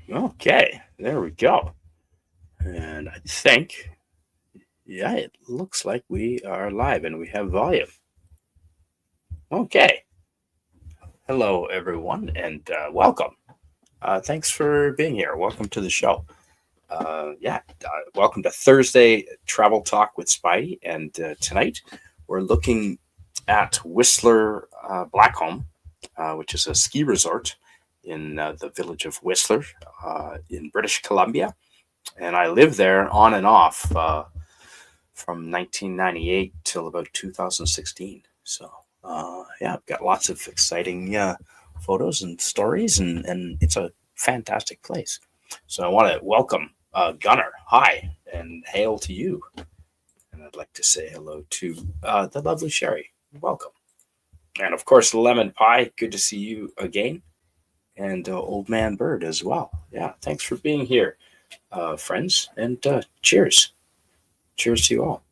Okay, there we go. And I think, yeah, it looks like we are live and we have volume. Okay. Hello, everyone, and welcome. Thanks for being here. Welcome to the show. Welcome to Thursday Travel Talk with Spidey. And tonight we're looking at Whistler Blackcomb, which is a ski resort in the village of Whistler in British Columbia. And I lived there on and off from 1998 till about 2016. So, I've got lots of exciting photos and stories, and it's a fantastic place. So, I want to welcome Gunnar. Hi, and hail to you. And I'd like to say hello to the lovely Sherry. Welcome. And of course, Lemon Pie. Good to see you again. And Old Man Bird as well. Yeah, thanks for being here, friends. And cheers. Cheers to you all.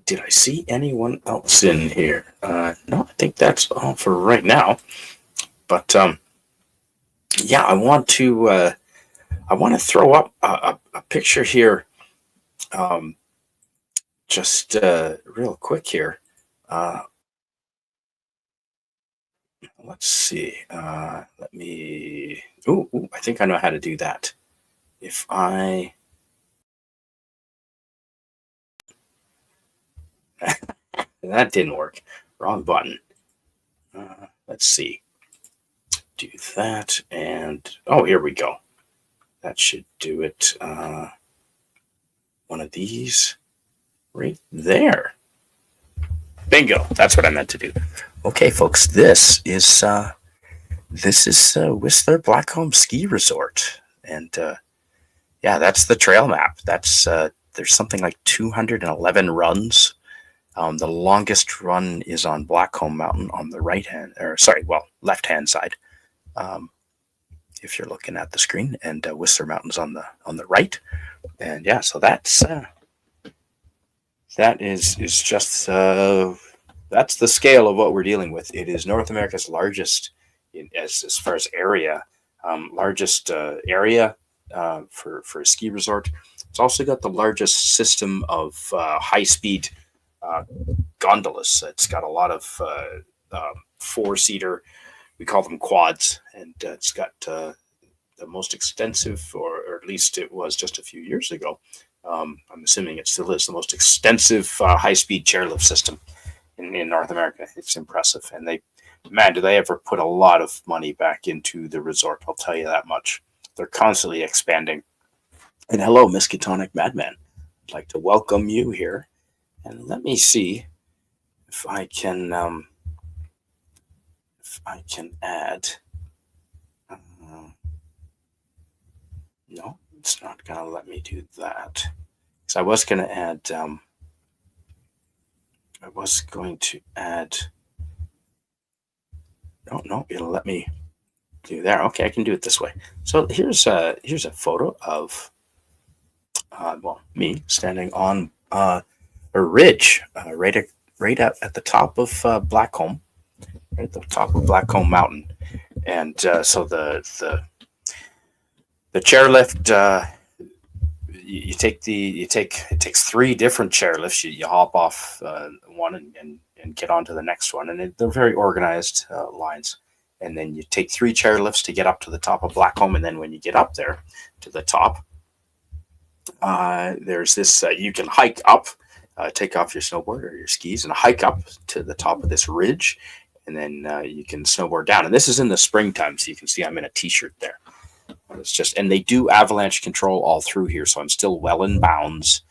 Did I see anyone else in here? No, I think that's all for right now. But yeah, I want to throw up a picture here, um, just real quick here. Uh, let's see. Let me. Ooh, I think I know how to do that. If I that didn't work, wrong button. Let's see. Do that, and oh, here we go. That should do it. One of these right there. Bingo. That's what I meant to do. Okay, folks. This is Whistler Blackcomb Ski Resort, and yeah, that's the trail map. That's there's something like 211 runs. The longest run is on Blackcomb Mountain on the right hand, or sorry, well, left hand side. Um, if you're looking at the screen, and Whistler Mountain's on the right, and yeah, so that is just that's the scale of what we're dealing with. It is North America's largest, as far as area, largest area for a ski resort. It's also got the largest system of high speed uh, gondolas. It's got a lot of four seater. We call them quads, and it's got the most extensive, or at least it was just a few years ago. I'm assuming it still is the most extensive high speed chairlift system in North America. It's impressive. And man, do they ever put a lot of money back into the resort. I'll tell you that much. They're constantly expanding. And hello, Miskatonic Madman. I'd like to welcome you here. And let me see if I can add. Uh, no, it's not going to let me do that. Because I was going to add. I was going to add. No, it'll let me do there. Okay, I can do it this way. So here's a photo of me standing on a ridge right at the top of Blackcomb, right at the top of Blackcomb Mountain, and so the chairlift. You take it takes three different chairlifts. You hop off one and get onto the next one, and they're very organized lines. And then you take three chairlifts to get up to the top of Blackcomb, and then when you get up there to the top, there's this you can hike up, take off your snowboard or your skis, and hike up to the top of this ridge, and then you can snowboard down. And this is in the springtime, so you can see I'm in a t-shirt there. It's just, and they do avalanche control all through here, so I'm still well in bounds,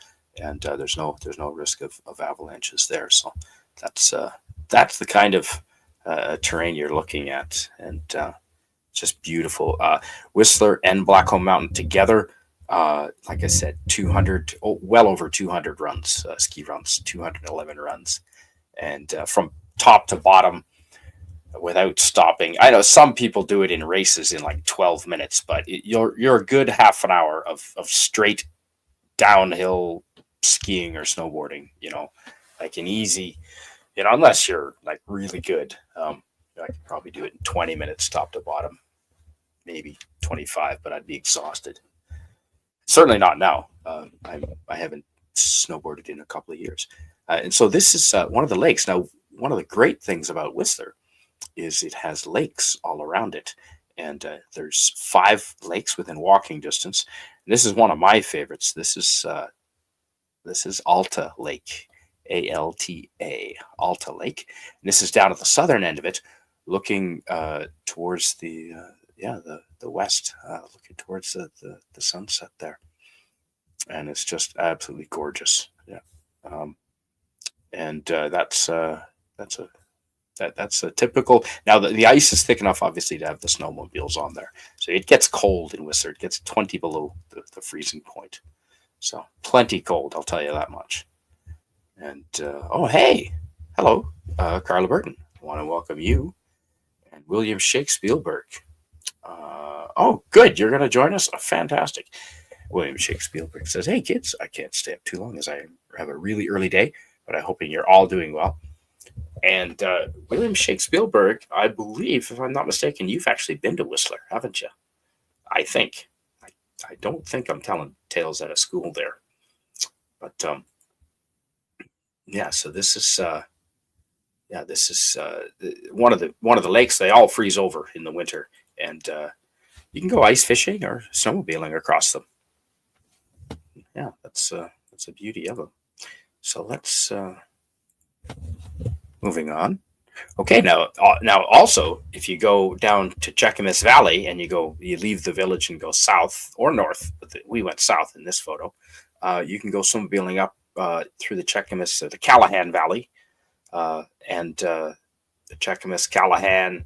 and there's no risk of avalanches there. So that's the kind of terrain you're looking at, and just beautiful. Whistler and Blackcomb Mountain together, like I said, 200, well over 200 runs, ski runs, 211 runs, and from top to bottom without stopping. I know some people do it in races in like 12 minutes, but you're a good half an hour of straight downhill skiing or snowboarding, like an easy, unless you're like really good. I could probably do it in 20 minutes, top to bottom, maybe 25, but I'd be exhausted. Certainly not now. I haven't snowboarded in a couple of years. And so this is one of the lakes. Now, one of the great things about Whistler is it has lakes all around it. And there's 5 lakes within walking distance. And this is one of my favorites. This is Alta Lake, Alta, Alta Lake. And this is down at the southern end of it, looking towards the west, looking towards the sunset there, and it's just absolutely gorgeous. Yeah, um, and that's a typical. Now the ice is thick enough, obviously, to have the snowmobiles on there. So it gets cold in Whistler. It gets 20 below the freezing point. So plenty cold, I'll tell you that much. And oh hey, hello, Carla Burton. I want to welcome you and William Shakespeare. Oh, good. You're going to join us. Fantastic. William Shakespeare says, "Hey, kids, I can't stay up too long as I have a really early day, but I'm hoping you're all doing well." And William Shakespeare, I believe, if I'm not mistaken, you've actually been to Whistler, haven't you? I think. I don't think I'm telling tales out of school there. But yeah, so this is one of the lakes. They all freeze over in the winter, and you can go ice fishing or snowmobiling across them. Yeah, that's a beauty of them. So let's moving on. Okay, now also, if you go down to Cheakamus Valley and you leave the village and go south or north, but we went south in this photo. You can go snowmobiling up through the Cheakamus, the Callahan Valley, and the Cheakamus, Callahan.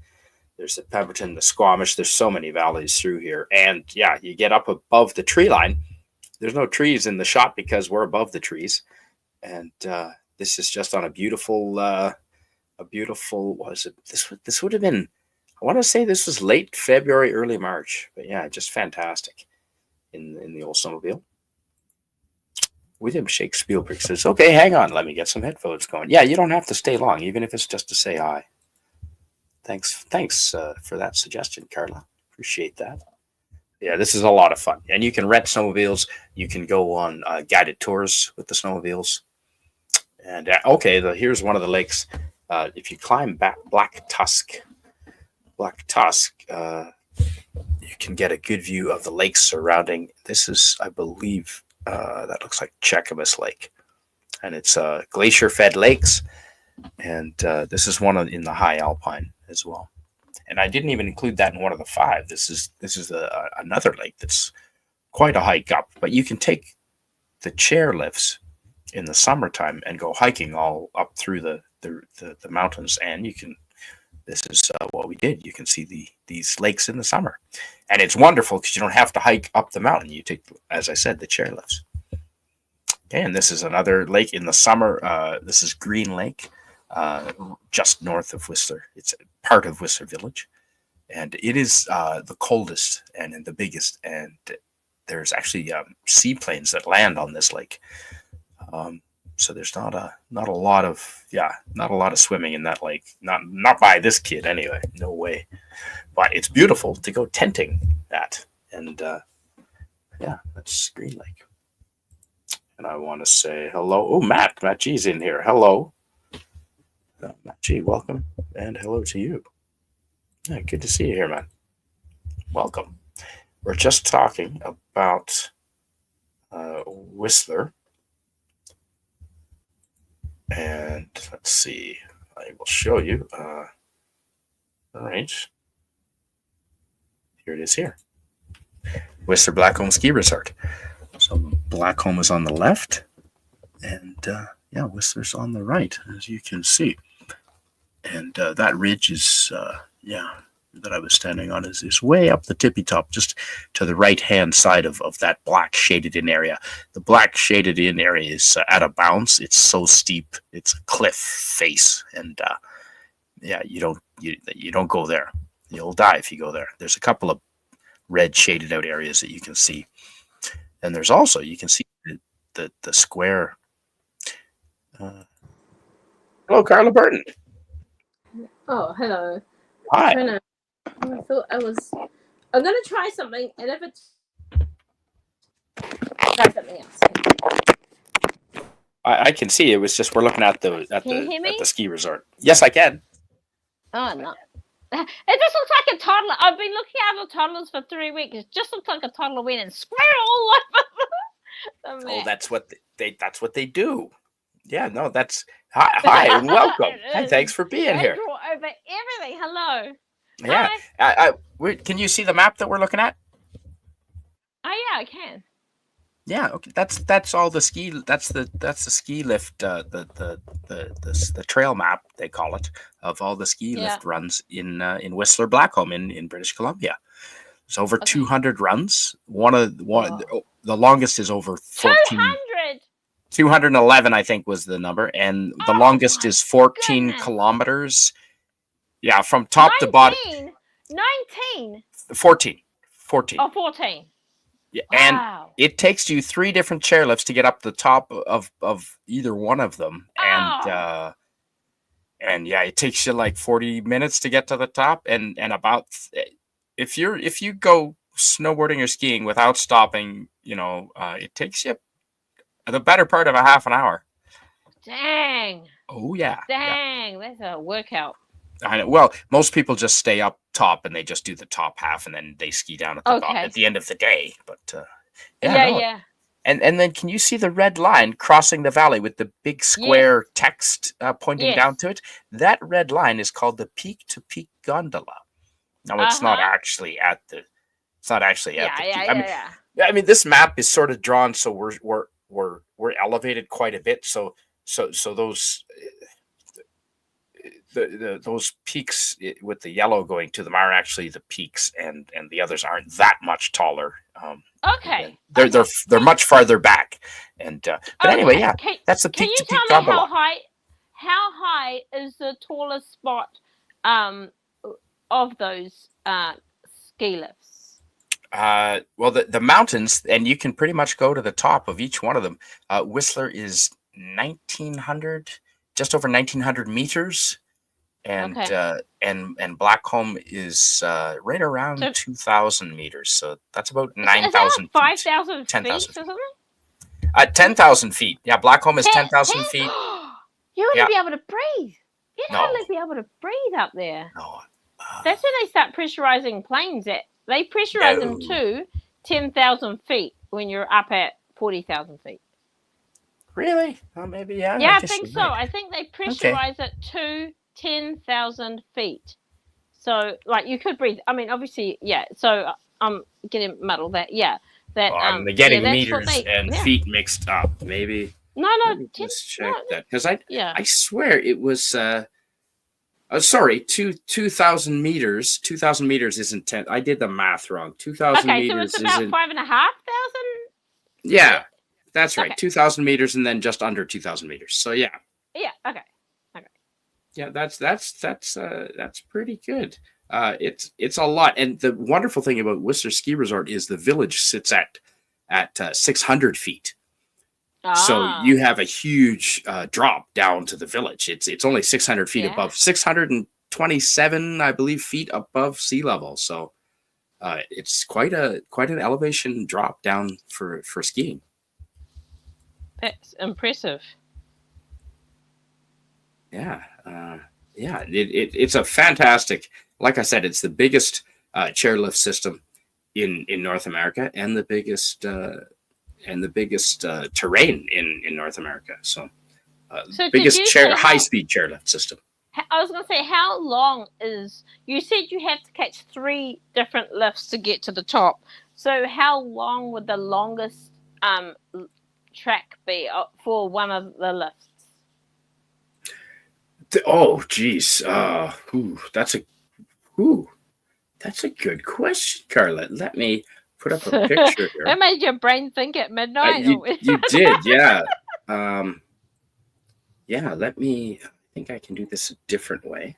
There's the Pemberton, the Squamish. There's so many valleys through here, and yeah, you get up above the tree line. There's no trees in the shot because we're above the trees, and this is just on a beautiful. What is it? This would have been. I want to say this was late February, early March, but yeah, just fantastic in the old snowmobile. William Shakespeare says, "Okay, hang on, let me get some headphones going." Yeah, you don't have to stay long, even if it's just to say hi. Thanks for that suggestion, Carla. Appreciate that. Yeah, this is a lot of fun, and you can rent snowmobiles. You can go on guided tours with the snowmobiles. And okay, here's one of the lakes. If you climb back Black Tusk, you can get a good view of the lakes surrounding. This is, I believe, that looks like Cheakamus Lake, and it's glacier-fed lakes. And this is one in the high alpine as well. And I didn't even include that in one of the 5. This is another lake that's quite a hike up, but you can take the chairlifts in the summertime and go hiking all up through the mountains, and you can. This is what we did. You can see these lakes in the summer, and it's wonderful because you don't have to hike up the mountain. You take, as I said, the chairlifts. Okay, and this is another lake in the summer. This is Green Lake, just north of Whistler. It's part of Whistler Village, and it is the coldest and the biggest. And there's actually seaplanes that land on this lake. So there's not a lot of swimming in that lake. Not by this kid anyway. No way. But it's beautiful to go tenting at, and yeah, that's Green Lake. And I want to say hello. Oh, Matt G's in here. Hello, Matt G. Welcome, and hello to you. Yeah, good to see you here, man. Welcome. We're just talking about Whistler. And let's see, I will show you. All right. Here it is here. Whistler Blackcomb Ski Resort. So Blackcomb is on the left, and yeah, Whistler's on the right, as you can see. And that ridge is, that I was standing on is way up the tippy top, just to the right-hand side of that black shaded-in area. The black shaded-in area is out of bounds. It's so steep. It's a cliff face, and yeah, you don't go there. You'll die if you go there. There's a couple of red shaded-out areas that you can see, and there's also, you can see the square. Hello, Carla Burton. Oh, hello. Hi. I thought I'm gonna try something, and if it's try something else. I can see it was just we're looking at Can you hear me? the ski resort. Yes, I can. Oh no. It just looks like a toddler. I've been looking after toddlers for 3 weeks. It just looks like a toddler went and squirrel all over the Oh, mat. that's what they do. Yeah, no, that's hi and welcome. Hi, It is. thanks for being They here. draw over everything. Hello. Yeah, Hi. can you see the map that we're looking at? Oh yeah, I can. Yeah, okay. That's all the ski. That's the ski lift. The trail map they call it of all the ski Yeah. lift runs in Whistler Blackcomb in British Columbia. There's over 200 runs. The longest is over 14. 200. 211, I think, was the number, and the longest is 14 kilometers. Yeah, from top to bottom. 19. 14. 14. Oh, 14. Yeah, Wow. and it takes you 3 different chairlifts to get up the top of either one of them, and yeah, it takes you like 40 minutes to get to the top, and about if you go snowboarding or skiing without stopping, it takes you the better part of a half an hour. Dang. Oh yeah. Dang, that's a workout. I know. Well, most people just stay up top and they just do the top half, and then they ski down at the bottom at the end of the day. But yeah. And then can you see the red line crossing the valley with the big square text pointing down to it? That red line is called the peak to peak gondola. Now it's not actually at the. It's not actually at the peak. I mean, this map is sort of drawn so we're elevated quite a bit. So those. Those peaks with the yellow going to them are actually the peaks, and the others aren't that much taller. They're much farther back, and but anyway, yeah, that's the peak to peak gondola. How high is the tallest spot of those ski lifts? Well, the mountains, and you can pretty much go to the top of each one of them. Whistler is 1,900, just over 1,900 meters. And Blackcomb is right around 2,000 meters, so that's about 9,000 feet. 5,000 feet or something? 10,000 feet. Yeah, Blackcomb is 10,000 feet. You wouldn't be able to breathe. You'd hardly be able to breathe up there. No. That's when they start pressurizing planes. They pressurize them to 10,000 feet when you're up at 40,000 feet. Really? Well, maybe, yeah. Yeah, I think so. Right. I think they pressurize it to 10,000 feet. So, like, you could breathe. I mean, obviously, yeah. So, I'm getting muddled that, yeah. I'm getting meters and feet mixed up. Maybe. No. Let's check that. Because I swear it was, sorry, 2,000 meters. 2,000 meters isn't 10. I did the math wrong. 2,000 meters so it's about 5,500? Yeah, that's right. 2,000 meters and then just under 2,000 meters. So, yeah. Yeah, okay. Yeah, that's pretty good. It's a lot, and the wonderful thing about Whistler Ski Resort is the village sits at 600 feet. So you have a huge drop down to the village. It's only 600 feet above, 627, I believe, feet above sea level. So it's quite an elevation drop down for skiing. That's impressive. Yeah. It's a fantastic, like I said, it's the biggest chairlift system in North America and the biggest terrain in North America. So biggest high-speed chairlift system. I was going to say, how long you said you have to catch 3 different lifts to get to the top. So how long would the longest track be for one of the lifts? Oh, geez. That's a good question, Carla. Let me put up a picture here. That made your brain think at midnight. You did, yeah. I think I can do this a different way.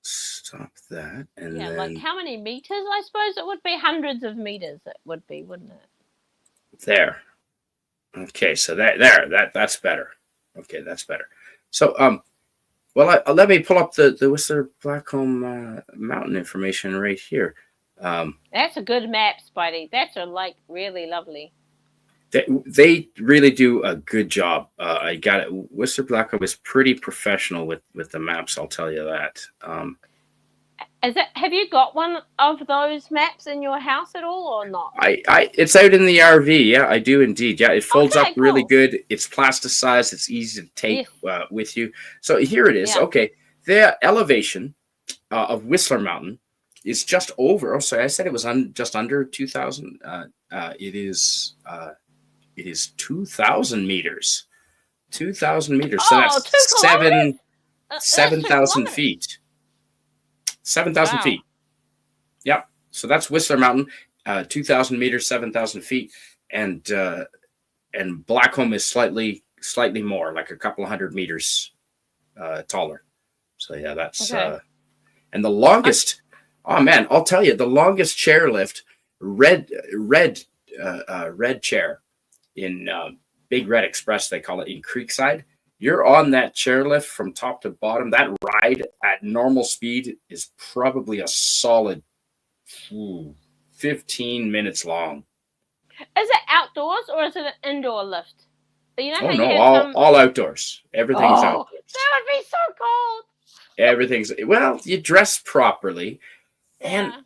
Stop that. And then, like how many meters? I suppose it would be hundreds of meters. It would be, wouldn't it? There. Okay, so that's better. Okay, that's better. So Well, let me pull up the Whistler Blackcomb Mountain information right here. Um, That's a good map, Spidey. That's a like really lovely. they really do a good job. I got it. Whistler Blackcomb is pretty professional with the maps. I'll tell you that. Is it? Have you got one of those maps in your house at all, or not? It's out in the RV. Yeah, I do indeed. Yeah, it folds up Okay, really cool. good. It's plasticized. It's easy to take Yes. with you. So here it is. Yeah. Okay, the elevation of Whistler Mountain is just over. Oh, sorry, I said it was just under 2,000. It is 2,000 meters. 2,000 meters. So Oh, that's 2 kilometers. That's 7,000 2 kilometers. feet. 7,000 Wow. feet. Yep. So that's Whistler Mountain, 2,000 meters, 7,000 feet, and Blackcomb is slightly more, like a couple of 100 meters taller. So yeah, that's Okay. and the longest. Oh man, I'll tell you, the longest chairlift, red chair in Big Red Express, they call it in Creekside. You're on that chairlift from top to bottom. That ride at normal speed is probably a solid 15 minutes long. Is it outdoors or is it an indoor lift? You know how Oh you no, have some. all outdoors. Everything's Oh, outdoors. that would be so cold. Everything's well, you dress properly, and Yeah.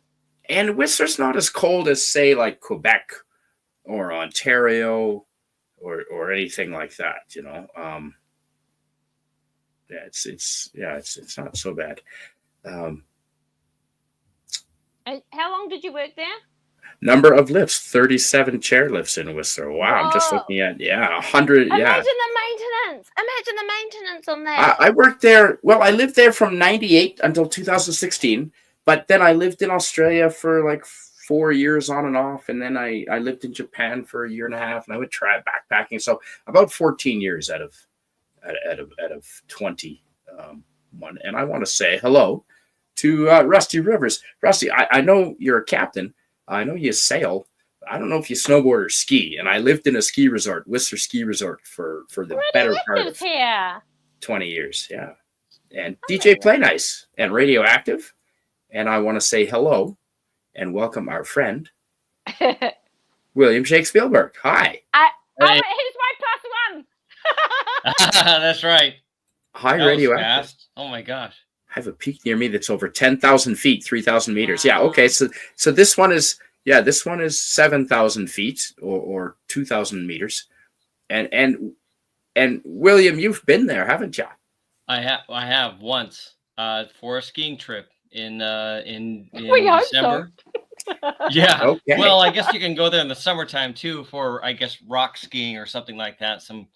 and Whistler's not as cold as say like Quebec or Ontario or anything like that. Yeah, it's not so bad. Um, And how long did you work there? Number of lifts, 37 chairlifts in Whistler. Wow, I'm just Whoa. looking at 100. Imagine Yeah, the maintenance. Imagine the maintenance on that. I worked there. Well, I lived there from '98 until 2016, but then I lived in Australia for like 4 years on and off, and then I lived in Japan for a year and a half, and I would try backpacking. So about 14 years out of 20. One, and I want to say hello to Rusty Rivers. Rusty, I know you're a captain. I know you sail. I don't know if you snowboard or ski. And I lived in a ski resort, Whistler Ski Resort, for the better part Radioactive's of here. 20 years. Yeah. And Oh DJ my Play Nice and Radioactive. And I want to say hello and welcome our friend, God. William Shake Spielberg. Hi. He's my plus one. That's right. Hi, That was Radioactive. fast. Oh my gosh. I have a peak near me that's over 10,000 feet, 3,000 meters. Yeah. Wow. Okay. So this one is 7,000 feet or 2,000 meters. And William, you've been there, haven't you? I have once for a skiing trip in We hope December. so. Yeah. Okay. Well, I guess you can go there in the summertime too for I guess rock skiing or something like that. Some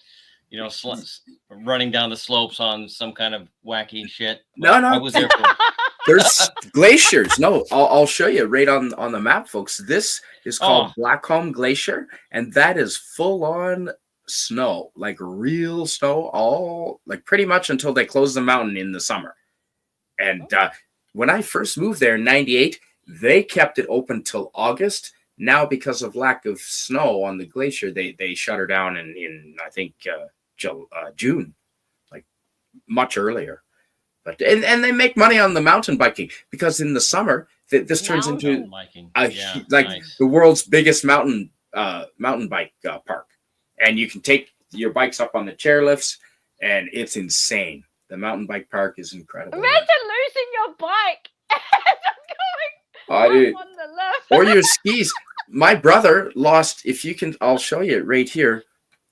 running down the slopes on some kind of wacky shit. No. I was there for There's glaciers. No, I'll show you right on the map, folks. This is called Blackcomb Glacier, and that is full on snow, like real snow, all like pretty much until they close the mountain in the summer. And when I first moved there in '98, they kept it open till August. Now, because of lack of snow on the glacier, they shut her down in I think June, like much earlier. But and they make money on the mountain biking because in the summer this turns into biking. Nice. The world's biggest mountain bike park, and you can take your bikes up on the chairlifts, and it's insane. The mountain bike park is incredible. Imagine losing your bike. I do. On the left. Or your skis. My brother lost. If you can, I'll show you right here.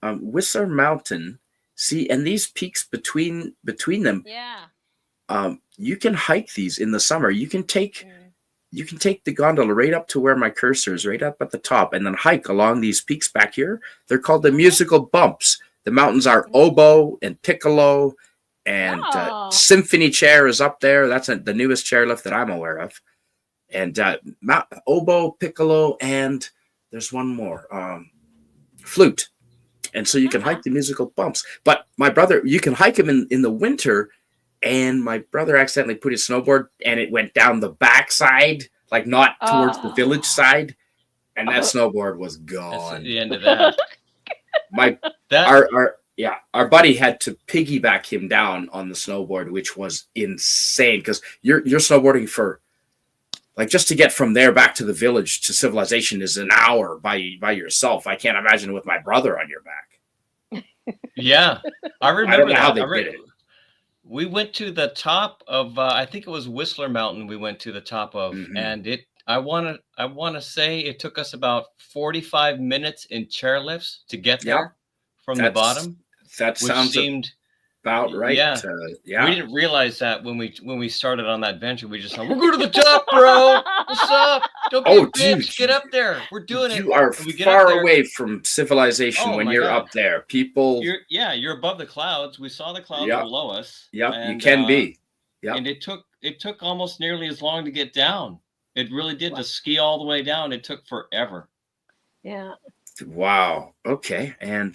Whistler Mountain. See, and these peaks between them. Yeah. You can hike these in the summer. You can take the gondola right up to where my cursor is, right up at the top, and then hike along these peaks back here. They're called the musical bumps. The mountains are oboe and piccolo, and symphony chair is up there. That's the newest chairlift that I'm aware of. And oboe, piccolo, and there's one more, flute. And so you can hike the musical bumps. But my brother, you can hike them in the winter. And my brother accidentally put his snowboard and it went down the backside, like not towards the village side. And that snowboard was gone. That's the end of that. Yeah, our buddy had to piggyback him down on the snowboard, which was insane because you're snowboarding for like just to get from there back to the village to civilization is an hour by yourself. I can't imagine with my brother on your back. Yeah, I I don't remember know how that. they did it. We went to the top of I think it was Whistler Mountain. We went to the top of, Mhm. and I want to say it took us about 45 minutes in chairlifts to get Yeah, there from the that's bottom, that which sounds seemed about right. yeah. We Yeah. didn't realize that when we started on that venture. We just thought we're going to the top, bro. What's up? Don't be a Oh, bitch. dude, Get up there. We're doing it. you are And we get up far there. away from civilization Oh when my you're God. up there. People, You're above the clouds. We saw the clouds Yeah. below us. yeah, you And, can be. Yeah. And it took almost nearly as long to get down. It really did. To ski all the way down, it took forever. Yeah. Wow. Okay. And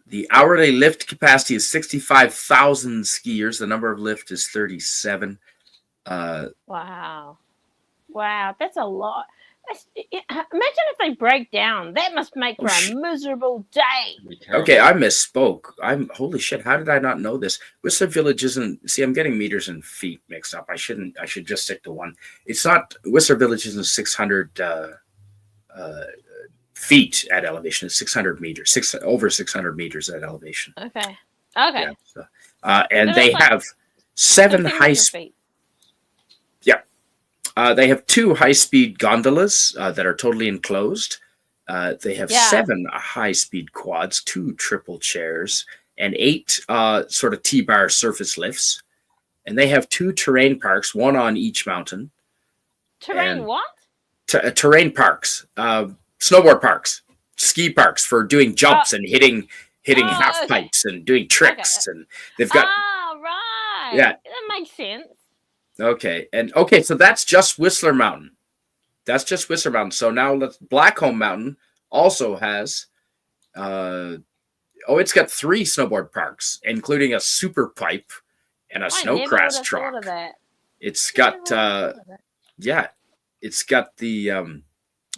the hourly lift capacity is 65,000 skiers. The number of lift is 37. Wow. Wow. That's a lot. Imagine if they break down. That must make for a miserable day. It'd be terrible. Okay, I misspoke. Holy shit. How did I not know this? Whistler Village isn't. See, I'm getting meters and feet mixed up. I shouldn't. I should just stick to one. It's not. Whistler Village isn't 600 feet at elevation. It's 600 meters. Over 600 meters at elevation. Okay. Yeah. So, and So they that's like have 7 1,500 high. feet. They have 2 high-speed gondolas that are totally enclosed. They have Yeah. 7 high-speed quads, 2 triple chairs, and 8 sort of T-bar surface lifts. And they have 2 terrain parks, one on each mountain. Terrain And- what? Terrain parks, snowboard parks, ski parks for doing jumps and hitting Oh, half okay. pipes and doing tricks. And they've got Right. Yeah. That makes sense. Okay, so that's just Whistler Mountain. That's just Whistler Mountain. So now Blackcomb Mountain also has, it's got 3 snowboard parks, including a super pipe and a I snow never crash would have truck. thought of that. It's Never got, would have thought of that. yeah, it's got the,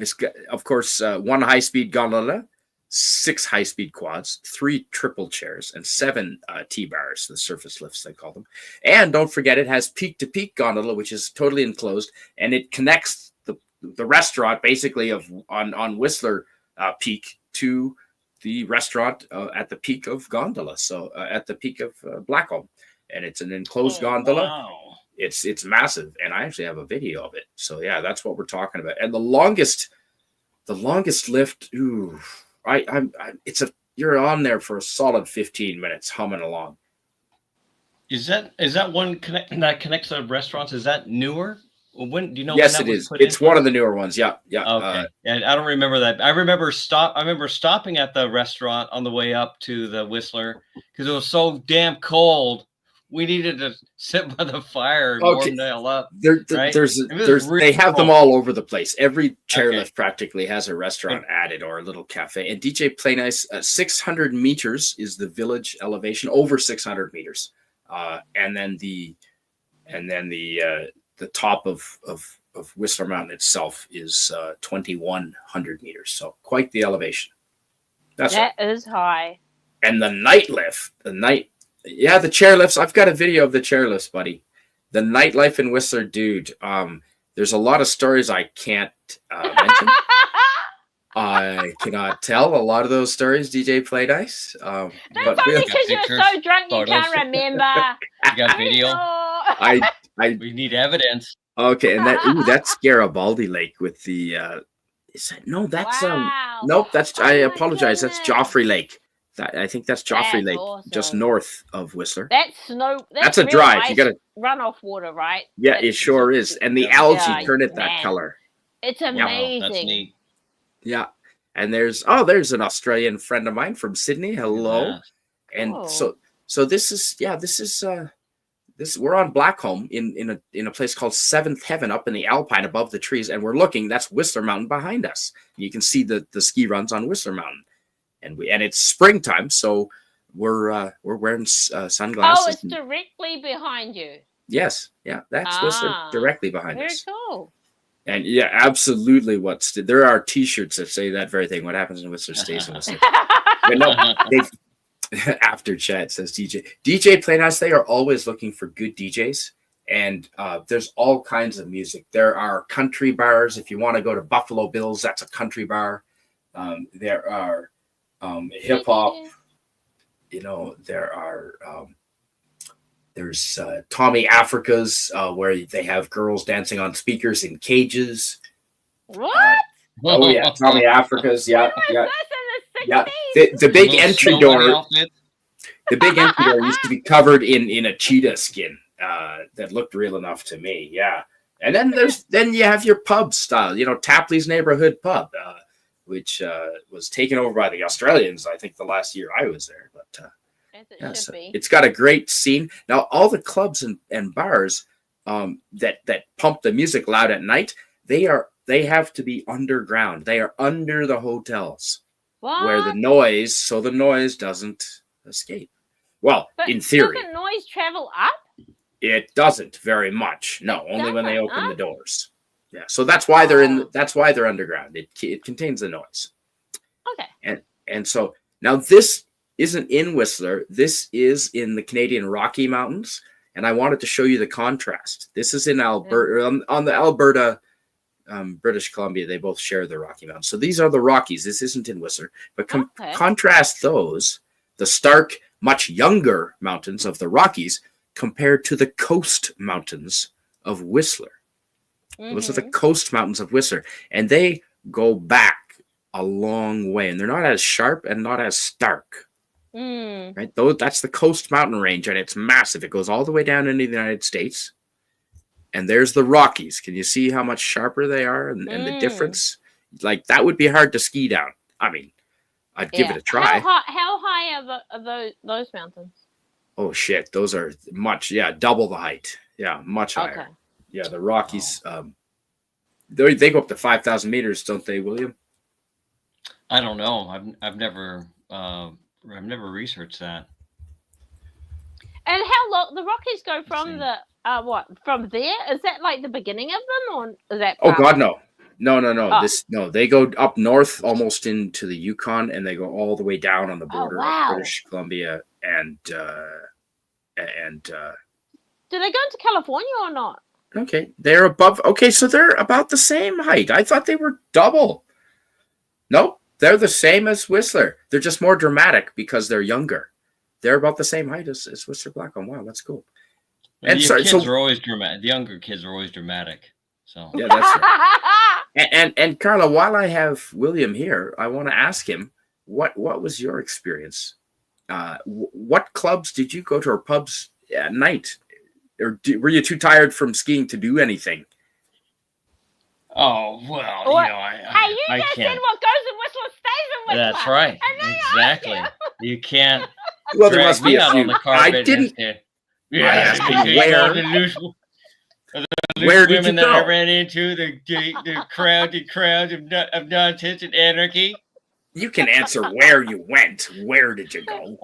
it's got, of course, 1 high-speed gondola, 6 high-speed quads, 3 triple chairs, and 7 T-bars, the surface lifts they call them. And don't forget, it has peak-to-peak gondola, which is totally enclosed, and it connects the restaurant basically on Whistler Peak to the restaurant at the peak of gondola, so at the peak of Blackcomb, and it's an enclosed gondola. Wow. It's massive, and I actually have a video of it. So yeah, that's what we're talking about. And the longest lift. Ooh. You're on there for a solid 15 minutes humming along. Is that one that connects the restaurants? Is that newer? When do you know? Yes, when that it was is. put It's in? one of the newer ones. Yeah. Okay, and I don't remember that. I remember stopping at the restaurant on the way up to the Whistler because it was so damn cold. We needed to sit by the fire and warm the hell up. Right? They have them all over the place. Every chairlift Okay. practically has a restaurant added or a little cafe. And DJ Play Nice, 600 meters is the village elevation, over 600 meters, and then the top of Whistler Mountain itself is 2,100 meters. So quite the elevation. That is high. And the night lift, the chairlifts. I've got a video of the chairlifts, buddy. The nightlife in Whistler, dude. There's a lot of stories I can't mention. I cannot tell a lot of those stories, DJ Play Nice. That's But only really, because you're pictures, so drunk you photos. can't remember. You got video. Oh. We need evidence. okay, and that's Garibaldi Lake with the. Is that no? That's Wow. nope. That's Oh I my apologize. That's goodness. Joffrey Lake. I think that's Joffrey That's Lake, awesome. just north of Whistler. That's snow. That's a real drive. ice You gotta. runoff water, right? Yeah, That's- it sure is. And the Yeah. algae Yeah, turn it that man. color. It's Wow, amazing. that's neat. Yeah. And there's an Australian friend of mine from Sydney. Hello. Yeah. And Oh. so this is we're on Blackcomb in a place called Seventh Heaven up in the Alpine above the trees, and we're looking. That's Whistler Mountain behind us. You can see the ski runs on Whistler Mountain, and it's springtime, so we're wearing sunglasses. Oh, it's directly behind you. Yes, yeah, that's Whistler Ah, directly behind Very us. cool. And yeah, absolutely. There are T-shirts that say that very thing. What happens in Whistler stays in Whistler. But no, After chat says DJ Playhouse. They are always looking for good DJs, and there's all kinds of music. There are country bars. If you want to go to Buffalo Bills, that's a country bar. There are hip hop. There are there's Tommy Africa's where they have girls dancing on speakers in cages. What? Oh yeah, Tommy Africa's. Yeah, yeah. This in the Yeah, 60s? the big Little entry snowman door. outfit. The big entry door used to be covered in a cheetah skin that looked real enough to me. Yeah, and then you have your pub style. Tapley's Neighborhood Pub, which was taken over by the Australians. I think the last year I was there, but As it yeah, should so be. it's got a great scene. Now all the clubs and bars that pump the music loud at night, they have to be underground. They are under the hotels. What? Where the noise doesn't escape. Well, But in theory, doesn't noise travel up? it doesn't very much. No, It only when they doesn't, open huh? the doors. Yeah, so that's why that's why they're underground. It contains the noise. Okay. And so now this isn't in Whistler. This is in the Canadian Rocky Mountains, and I wanted to show you the contrast. This is in Alberta, on the Alberta. British Columbia, they both share the Rocky Mountains. So these are the Rockies. This isn't in Whistler. But contrast those, the stark, much younger mountains of the Rockies compared to the coast mountains of Whistler. Those are the coast mountains of Whistler. And they go back a long way. And they're not as sharp and not as stark. Right? That's the coast mountain range, and it's massive. It goes all the way down into the United States. And there's the Rockies. Can you see how much sharper they are and the difference? Like, that would be hard to ski down. I mean, I'd give it a try. How high are those mountains? Oh, shit. Those are double the height. Yeah, much higher. Okay. Yeah, the Rockies, they go up to 5,000 meters, don't they, William? I don't know. I've never researched that. And how long the Rockies go from from there? Is that like the beginning of them, or is that? Oh God, no. Oh. They go up north almost into the Yukon, and they go all the way down on the border wow. of British Columbia and Do they go into California or not? okay, they're above. Okay, so they're about the same height. I thought they were double. Nope, they're the same as Whistler. They're just more dramatic because they're younger. They're about the same height as Whistler Blackcomb. Wow, that's cool. And the kids are always dramatic. The younger kids are always dramatic. So yeah, that's right. And Carla, while I have William here, I want to ask him what was your experience? What clubs did you go to, or pubs at night, or were you too tired from skiing to do anything? Oh well, hey, you I just can't. said what goes in Whistler stays in Whistler. That's right. Exactly. You can't. Well, there must be a few. I didn't. Yeah, where did women you go? that I ran into, the crowd of nonsense and anarchy. You can answer where you went. Where did you go?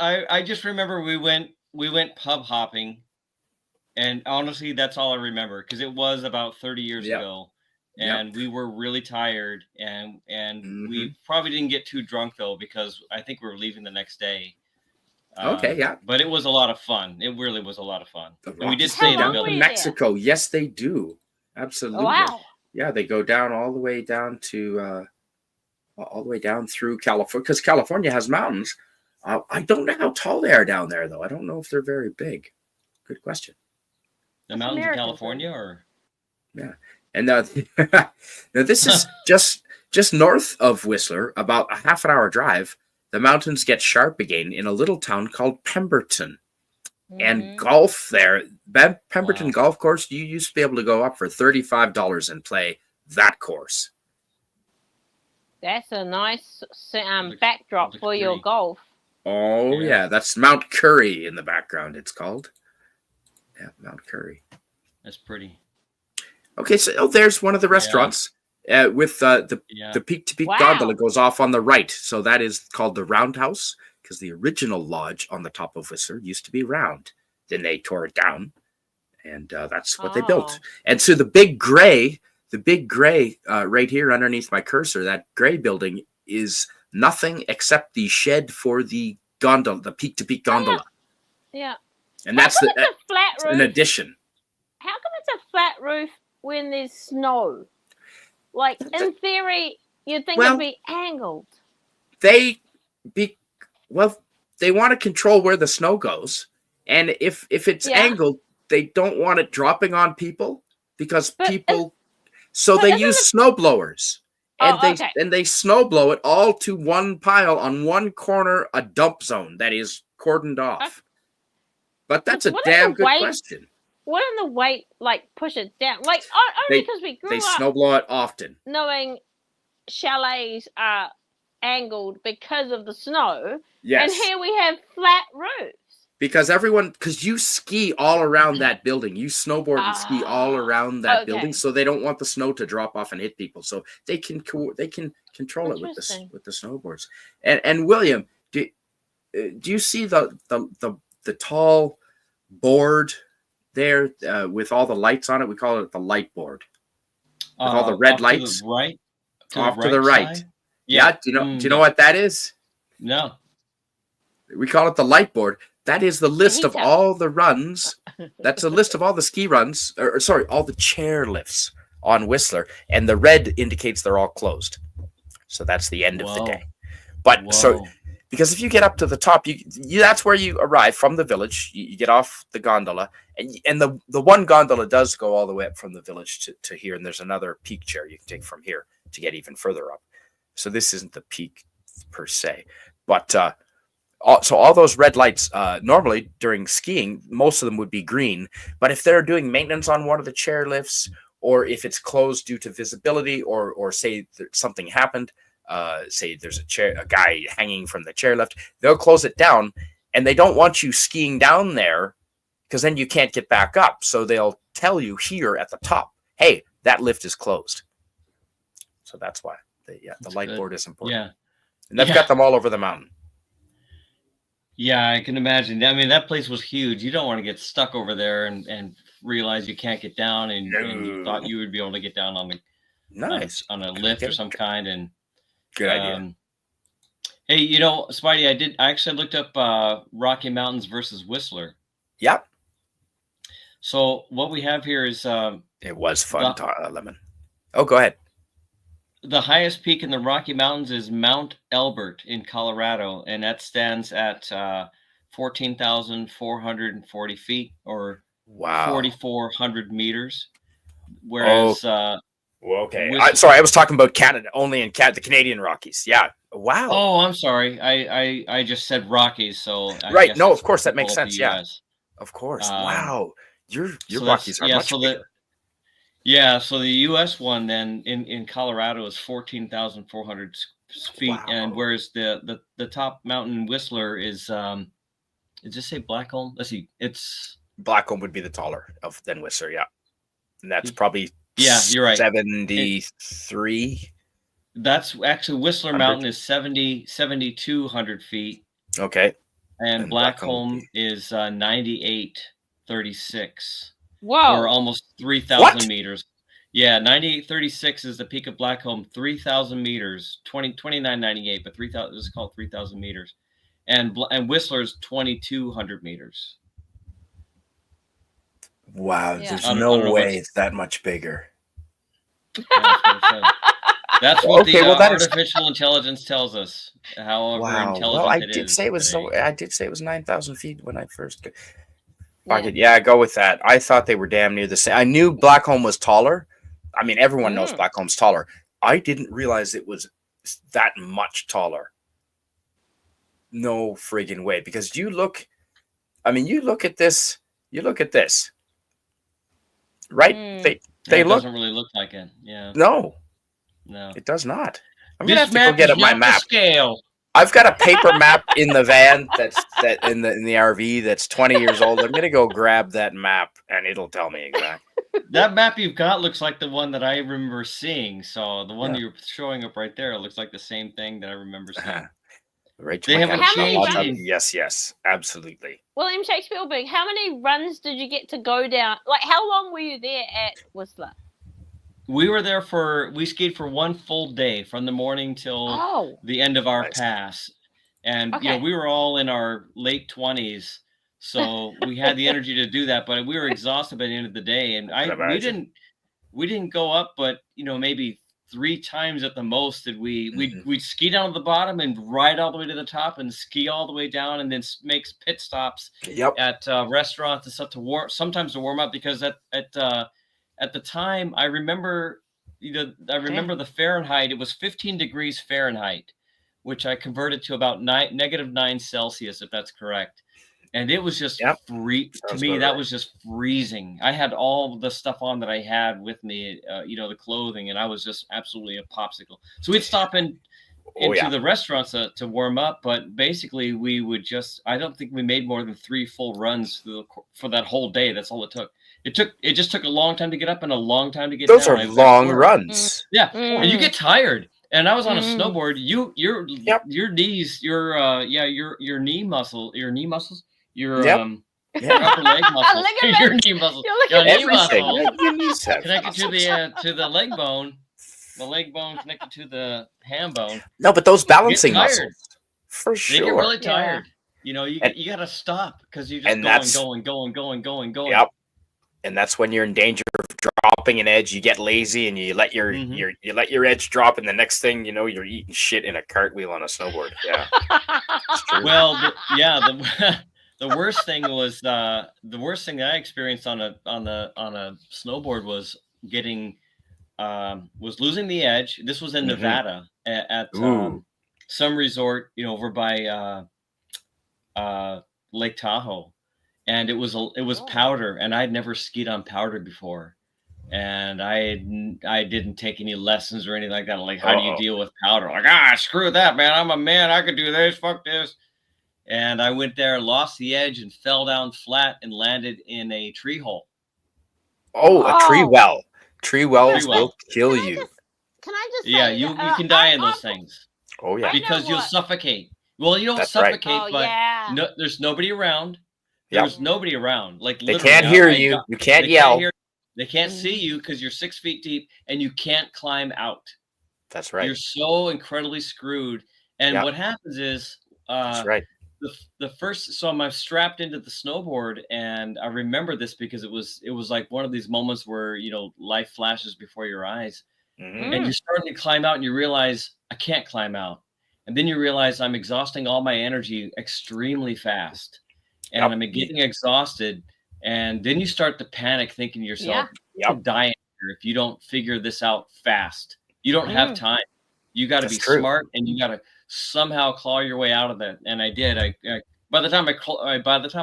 I just remember we went pub hopping, and honestly, that's all I remember because it was about 30 years ago, and we were really tired, and we probably didn't get too drunk though because I think we were leaving the next day. Okay, yeah. But it was a lot of fun. It really was a lot the fun. And we did stay stay down in to Mexico. Yes, they do. Absolutely. Oh, wow. Yeah, they go down all the way down to all the way down through California, because California has mountains. I don't know how tall they are down there, though. I don't know if they're very big. Good question. The mountains of California, or yeah, and now this is just north of Whistler, about a half an hour drive. The mountains get sharp again in a little town called Pemberton. And golf there, Pemberton Golf Course, you used to be able to go up for $35 and play that course. That's a nice backdrop for your golf. Oh, yeah. That's Mount Curry in the background, it's called. Yeah, Mount Curry. That's pretty. Okay, so there's one of the restaurants. With the peak-to-peak gondola goes off on the right. So that is called the Roundhouse, because the original lodge on the top of Whistler used to be round. Then they tore it down, and that's what they built. And so the big gray right here underneath my cursor, that gray building is nothing except the shed for the gondola, the peak-to-peak gondola. Yeah. And How that's come it's a flat roof? an addition. How come it's a flat roof when there's snow? Like, in theory, you'd think it'd be angled. They want to control where the snow goes. And if it's angled, they don't want it dropping on people because so they use snow blowers. And they snow blow it all to one pile on one corner, a dump zone that is cordoned off. But that's a damn good question. Wouldn't the weight push it down? Like only because we grew up. They snow blow it often. Knowing chalets are angled because of the snow. Yes. And here we have flat roofs. Because you ski all around that building. You snowboard and ski all around that building, so they don't want the snow to drop off and hit people. So they can control it with the snowboards. And William, do you see the tall board there with all the lights on it? We call it the light board. With all the red lights. To the right. Yeah. Do you know what that is? No. We call it the light board. That is the list of all the runs. That's a list of all the ski runs, all the chair lifts on Whistler, and the red indicates they're all closed. So that's the end of the day. But because if you get up to the top, that's where you arrive from the village. You get off the gondola, and the one gondola does go all the way up from the village to here, and there's another peak chair you can take from here to get even further up. So this isn't the peak per se, but so all those red lights, normally during skiing, most of them would be green. But if they're doing maintenance on one of the chair lifts, or if it's closed due to visibility, or say something happened, say there's a guy hanging from the chairlift, they'll close it down, and they don't want you skiing down there because then you can't get back up. So they'll tell you here at the top, hey, that lift is closed. So that's why the light board is important. Yeah. And they've got them all over the mountain. Yeah, I can imagine. I mean, that place was huge. You don't want to get stuck over there and realize you can't get down, and you thought you would be able to get down on the on a lift or some kind. And good idea. Hey, Spidey, I actually looked up Rocky Mountains versus Whistler. Yep. So what we have here is it was fun, Lemon. Oh, go ahead. The highest peak in the Rocky Mountains is Mount Elbert in Colorado, and that stands at 14,440 feet, or 4,400 meters. Whereas, okay. Sorry, I was talking about Canada, only in the Canadian Rockies. Yeah. Wow. Oh, I'm sorry. I just said Rockies, so right. No, of course that makes sense. Yeah. Of course. Wow. Your Rockies are much bigger. So the U.S. one then in Colorado is 14,400 feet, and whereas the top mountain in Whistler is, did it say Blackcomb? Let's see, it's Blackcomb would be the taller than Whistler, yeah, and that's probably you're right, 73. That's actually Whistler Mountain is 7,200 feet. Okay, and Blackcomb is 9836. Wow. Or almost 3,000 meters. Yeah, 9836 is the peak of Blackcomb, 3,000 meters, 2998, but 3,000 is called 3,000 meters. And Whistler's 2,200 meters. Wow, there's no way it's that much bigger. That's what artificial intelligence tells us. However intelligent it is. I did say it was 9,000 feet when I first. Go with that. I thought they were damn near the same. I knew Blackcomb was taller. I mean, everyone knows Blackcomb's taller. I didn't realize it was that much taller. No friggin' way. Because you look at this. Right? It doesn't really look like it. Yeah. No, it does not. I'm gonna have to go get my map. Scale. I've got a paper map in the van in the RV that's 20 years old. I'm gonna go grab that map and it'll tell me exactly. That map you've got looks like the one that I remember seeing. So the one that you're showing up right there looks like the same thing that I remember seeing. Right. They haven't changed. Yes, absolutely. William Shakespeare, big. How many runs did you get to go down? Like, how long were you there at Whistler? we skied for one full day from the morning till Oh, the end of our Nice. pass. And okay. we were all in our late 20s, so we had the energy to do that, but we were exhausted by the end of the day. And I can imagine. we didn't go up, but maybe 3 times at the most did we'd ski down to the bottom and ride all the way to the top and ski all the way down, and then make pit stops Yep. at restaurants and stuff sometimes to warm up, because at the time I remember the Fahrenheit, it was 15 degrees Fahrenheit, which I converted to about -9 Celsius, if that's correct. And it was just Yep. to Sounds me, about that right. was just freezing. I had all the stuff on that I had with me, the clothing, and I was just absolutely a popsicle. So we'd stop into yeah. the restaurants to warm up, but basically we would I don't think we made more than 3 full runs for that whole day. That's all it took. It just took a long time to get up and a long time to get Those down. are long runs. Yeah, and you get tired. And I was on a Mm. snowboard. Yep. Your knees, your knee muscles, your Yep. your upper leg muscles, Ligaments. your knee muscles, Your your knee Everything. muscles Your knees have connected muscles. to the leg bone. The leg bone connected to the ham bone. No, but those balancing tired. muscles, for They sure. get really Yeah. tired. You got to stop, because you're And just that's- going. Yep. And that's when you're in danger of dropping an edge. You get lazy and you let your you let your edge drop, and the next thing you know, you're eating shit in a cartwheel on a snowboard. Yeah. It's true. Well, the worst thing was the worst thing that I experienced on a snowboard was was losing the edge. This was in Nevada at some resort, over by Lake Tahoe, and it was powder, and I'd never skied on powder before, and I didn't take any lessons or anything like that. Like, how do you deal with powder? Like, screw that, man. I'm a man. I could do this. Fuck this. And I went there, lost the edge, and fell down flat and landed in a tree hole. A tree well. Tree wells Tree well. will kill you. Can I just say? Yeah, you can die in those things. Oh yeah. Because you'll suffocate. Well, you don't That's right. suffocate, but yeah. there's nobody around. Yep. There's nobody around. Like, They literally, can't hear you. You can't yell. They can't see you because you're 6 feet deep, and you can't climb out. That's right. You're so incredibly screwed. And what happens is, that's right. The first, so I'm strapped into the snowboard, and I remember this because it was like one of these moments where life flashes before your eyes, and you're starting to climb out, and you realize I can't climb out, and then you realize I'm exhausting all my energy extremely fast, and I'm getting exhausted, and then you start to panic, thinking to yourself, "I'm dying here if you don't figure this out fast. You don't have time. You got to be smart, and you got to somehow claw your way out of that." And I did. By the time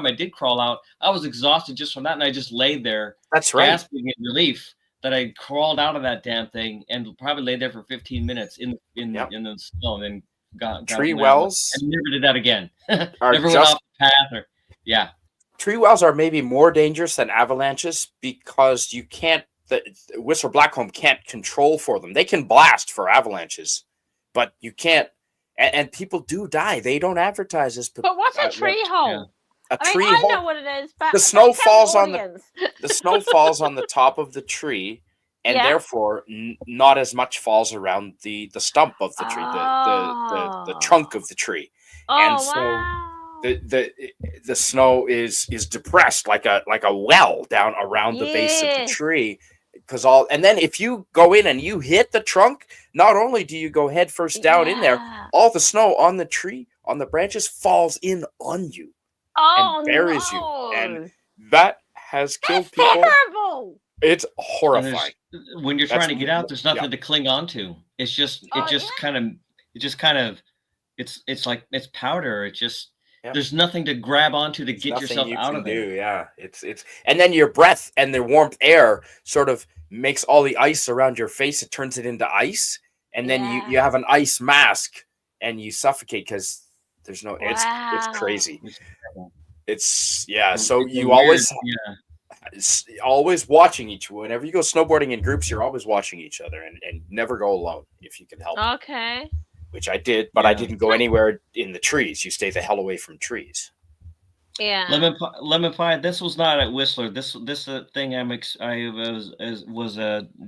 I did crawl out, I was exhausted just from that, and I just laid there. That's right. Gasping in relief that I crawled out of that damn thing, and probably laid there for 15 minutes in the snow, and then got tree wells. And never did that again. Never went off the path. Tree wells are maybe more dangerous than avalanches because you can't. The Whistler Blackcomb can't control for them. They can blast for avalanches, but you can't. And people do die. They don't advertise this. But what's a tree hole? A I tree mean, hole. I know what it is, but The snow falls on the snow falls on the top of the tree, and therefore not as much falls around the stump of the tree, the trunk of the tree. And so the snow is depressed like a well down around the base of the tree. And then if you go in and you hit the trunk, not only do you go head first down in there, all the snow on the tree, on the branches, falls in on you and buries you. And that has killed people. Terrible. It's horrifying. When you're trying to get out, there's nothing to cling on to. It's just it's like it's powder. It just there's nothing to grab onto to get yourself out of there. Yeah, it's and then your breath and the warmth air sort of makes all the ice around your face. It turns it into ice, and then you have an ice mask, and you suffocate because there's no. It's crazy. It's So it's you always watching whenever you go snowboarding in groups, you're always watching each other, and never go alone if you can help. Okay. Which I did, but I didn't go anywhere in the trees. You stay the hell away from trees. Yeah. Lemon pie. This was not at Whistler. This thing was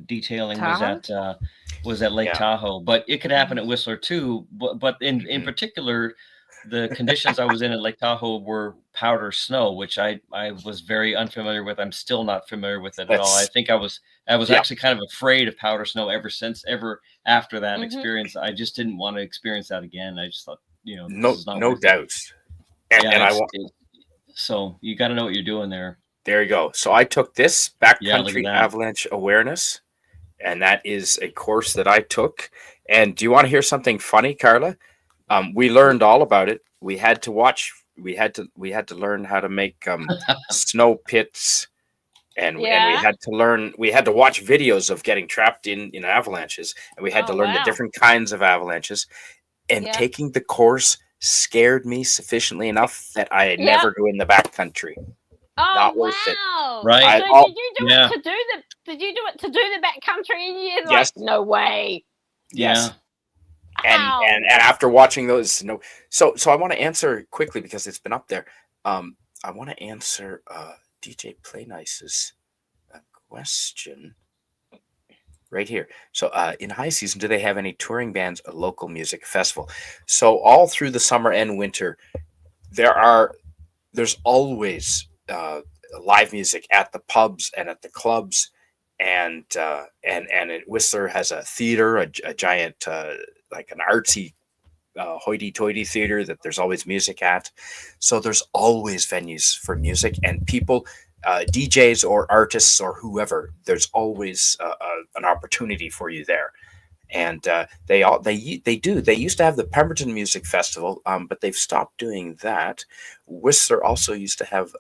detailing Tahoe? was at Lake Yeah. Tahoe, but it could happen at Whistler too. But in particular, the conditions I was in at Lake Tahoe were powder snow, which I was very unfamiliar with. I'm still not familiar with it at all. I think I was Yeah. actually kind of afraid of powder snow ever after that Mhm. experience. I just didn't want to experience that again. I just thought, this No, is not no worth it. doubt. And, Yeah, and I want. so you got to know what you're doing there. There you go. So I took this Yeah, look at backcountry that. avalanche awareness, and that is a course that I took. And do you want to hear something funny, Carla? We learned all about it. We had to watch. We had to learn how to make snow pits, and we Yeah. had to learn. We had to watch videos of getting trapped in avalanches, and we had to Oh, learn the wow. different kinds of avalanches. And Yeah. taking the course scared me sufficiently enough that I Yeah. never go in the backcountry. Oh, Not worth it. wow. Right. So did you do Yeah. it to do the? Did you do it to do the backcountry? And you're Yes. like, no way. Yes. Yeah. Wow. And after watching those, so I want to answer quickly because it's been up there. I want to answer DJ Play Nice's question right here. So in high season, do they have any touring bands, a local music festival? So all through the summer and winter, there's always live music at the pubs and at the clubs, and Whistler has a theater, a giant like an artsy hoity-toity theater that there's always music at. So there's always venues for music, and people, DJs or artists or whoever, there's always an opportunity for you there. And they used to have the Pemberton Music Festival, but they've stopped doing that. Whistler also used to have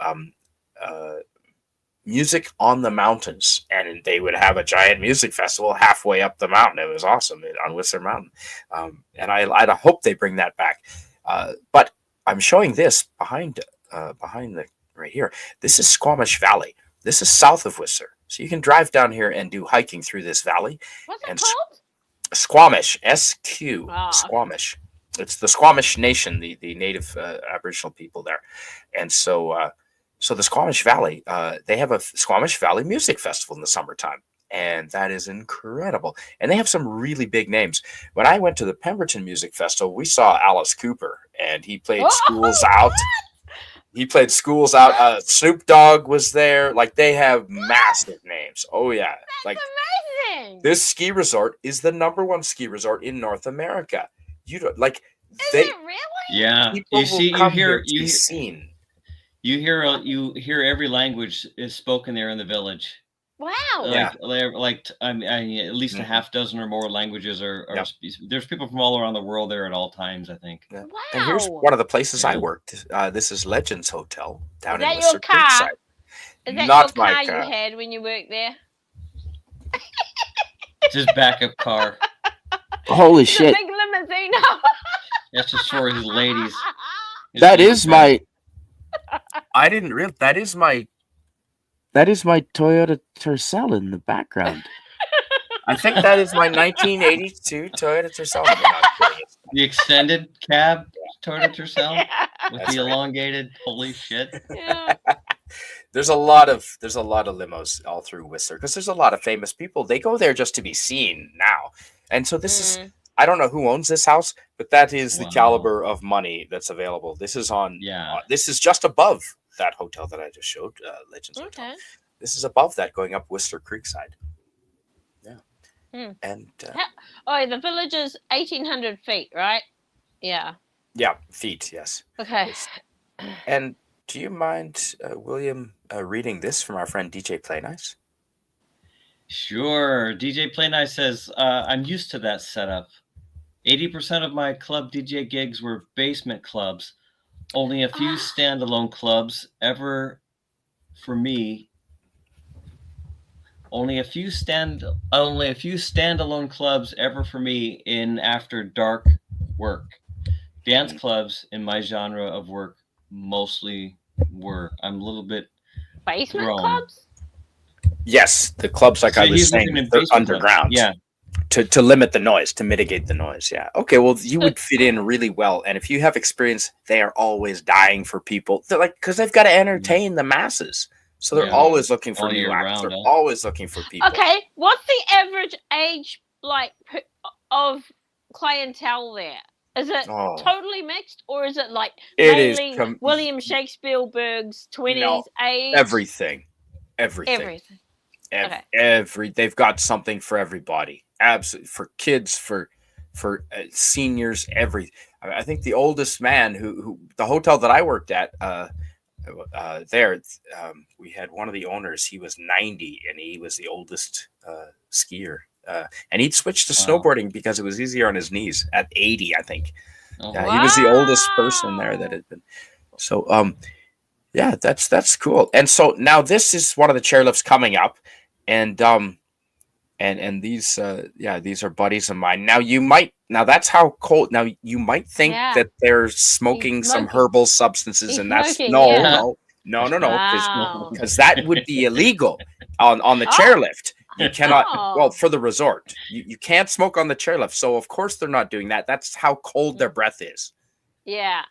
music on the mountains, and they would have a giant music festival halfway up the mountain. It was awesome on Whistler Mountain, and I hope they bring that back. But I'm showing this behind the right here. This is Squamish Valley. This is south of Whistler, so you can drive down here and do hiking through this valley. What's it And called? Squamish, SQ, Ah. Squamish. It's the Squamish Nation, the native Aboriginal people there, and so the Squamish Valley, they have a Squamish Valley Music Festival in the summertime, and that is incredible. And they have some really big names. When I went to the Pemberton Music Festival, we saw Alice Cooper, and he played Schools Out. He played Schools Out. Snoop Dogg was there. Like, they have massive names. Oh yeah, like Amazing. this ski resort is the #1 ski resort in North America. You don't like Is they. it really? Yeah. People You see, will come you here hear, to be seen. you hear every language is spoken there in the village. Wow. Yeah. I mean, at least a half dozen or more languages are. Yep. There's people from all around the world there at all times, I think. Yeah. Wow. And here's one of the places I Yeah. worked. This is Legends Hotel down Is in that Whistler your car? Creekside. Is that Not your my car car. you had when you worked there? It's his backup car. Holy The shit. big limousine. That's just for his ladies. That is my I didn't realize that is my. Toyota Tercel in the background. I think that is my 1982 Toyota Tercel. No, I'm not kidding. the extended cab Toyota Tercel Yeah. with That's the right. elongated. Holy shit! Yeah. There's a lot of limos all through Whistler because there's a lot of famous people. They go there just to be seen now, and so this is. I don't know who owns this house, but that is the Wow. caliber of money that's available. This is on. Yeah. This is just above that hotel that I just showed, Legends Hotel. Okay. This is above that, going up Whistler Creekside. Yeah. And Oh, the village is 1,800 feet, right? Yeah. yeah, feet. Yes. Okay. Yes. And do you mind, William, reading this from our friend DJ Play Nice? Sure. DJ Play Nice says, I'm used to that setup. 80% of my club DJ gigs were basement clubs. Only a few standalone clubs ever for me. Only a few standalone clubs ever for me in after dark work. Dance clubs in my genre of work mostly were. I'm a little bit Basement thrown. clubs? Yes, the clubs, like So I was he's saying, looking at they're basement clubs. underground. Yeah. to limit the noise, to mitigate the noise. Yeah. Okay. Well, you would fit in really well, and if you have experience, they are always dying for people. They're like because they've got to entertain the masses, so they're Yeah. always looking for All new year acts. round, They're huh? always looking for people. Okay, what's the average age of clientele there? Is it Oh. totally mixed, or is it like It is mainly William Shakespeare's 20s No, age? everything. Everything. Okay. They've got something for everybody. Absolutely, for kids, for seniors, I think the oldest man who the hotel that I worked at there, we had one of the owners. He was 90, and he was the oldest skier. And he'd switched to Wow. snowboarding because it was easier on his knees at 80, I think. Oh, He was the oldest person there that had been. So, yeah, that's cool. And so now this is one of the chairlifts coming up, and these these are buddies of mine. Now that's how cold. Now you might think that they're smoking some herbal substances, and that's no, Wow. because that would be illegal on the chairlift. You cannot. Well, for the resort, you can't smoke on the chairlift. So of course they're not doing that. That's how cold their breath is. Yeah.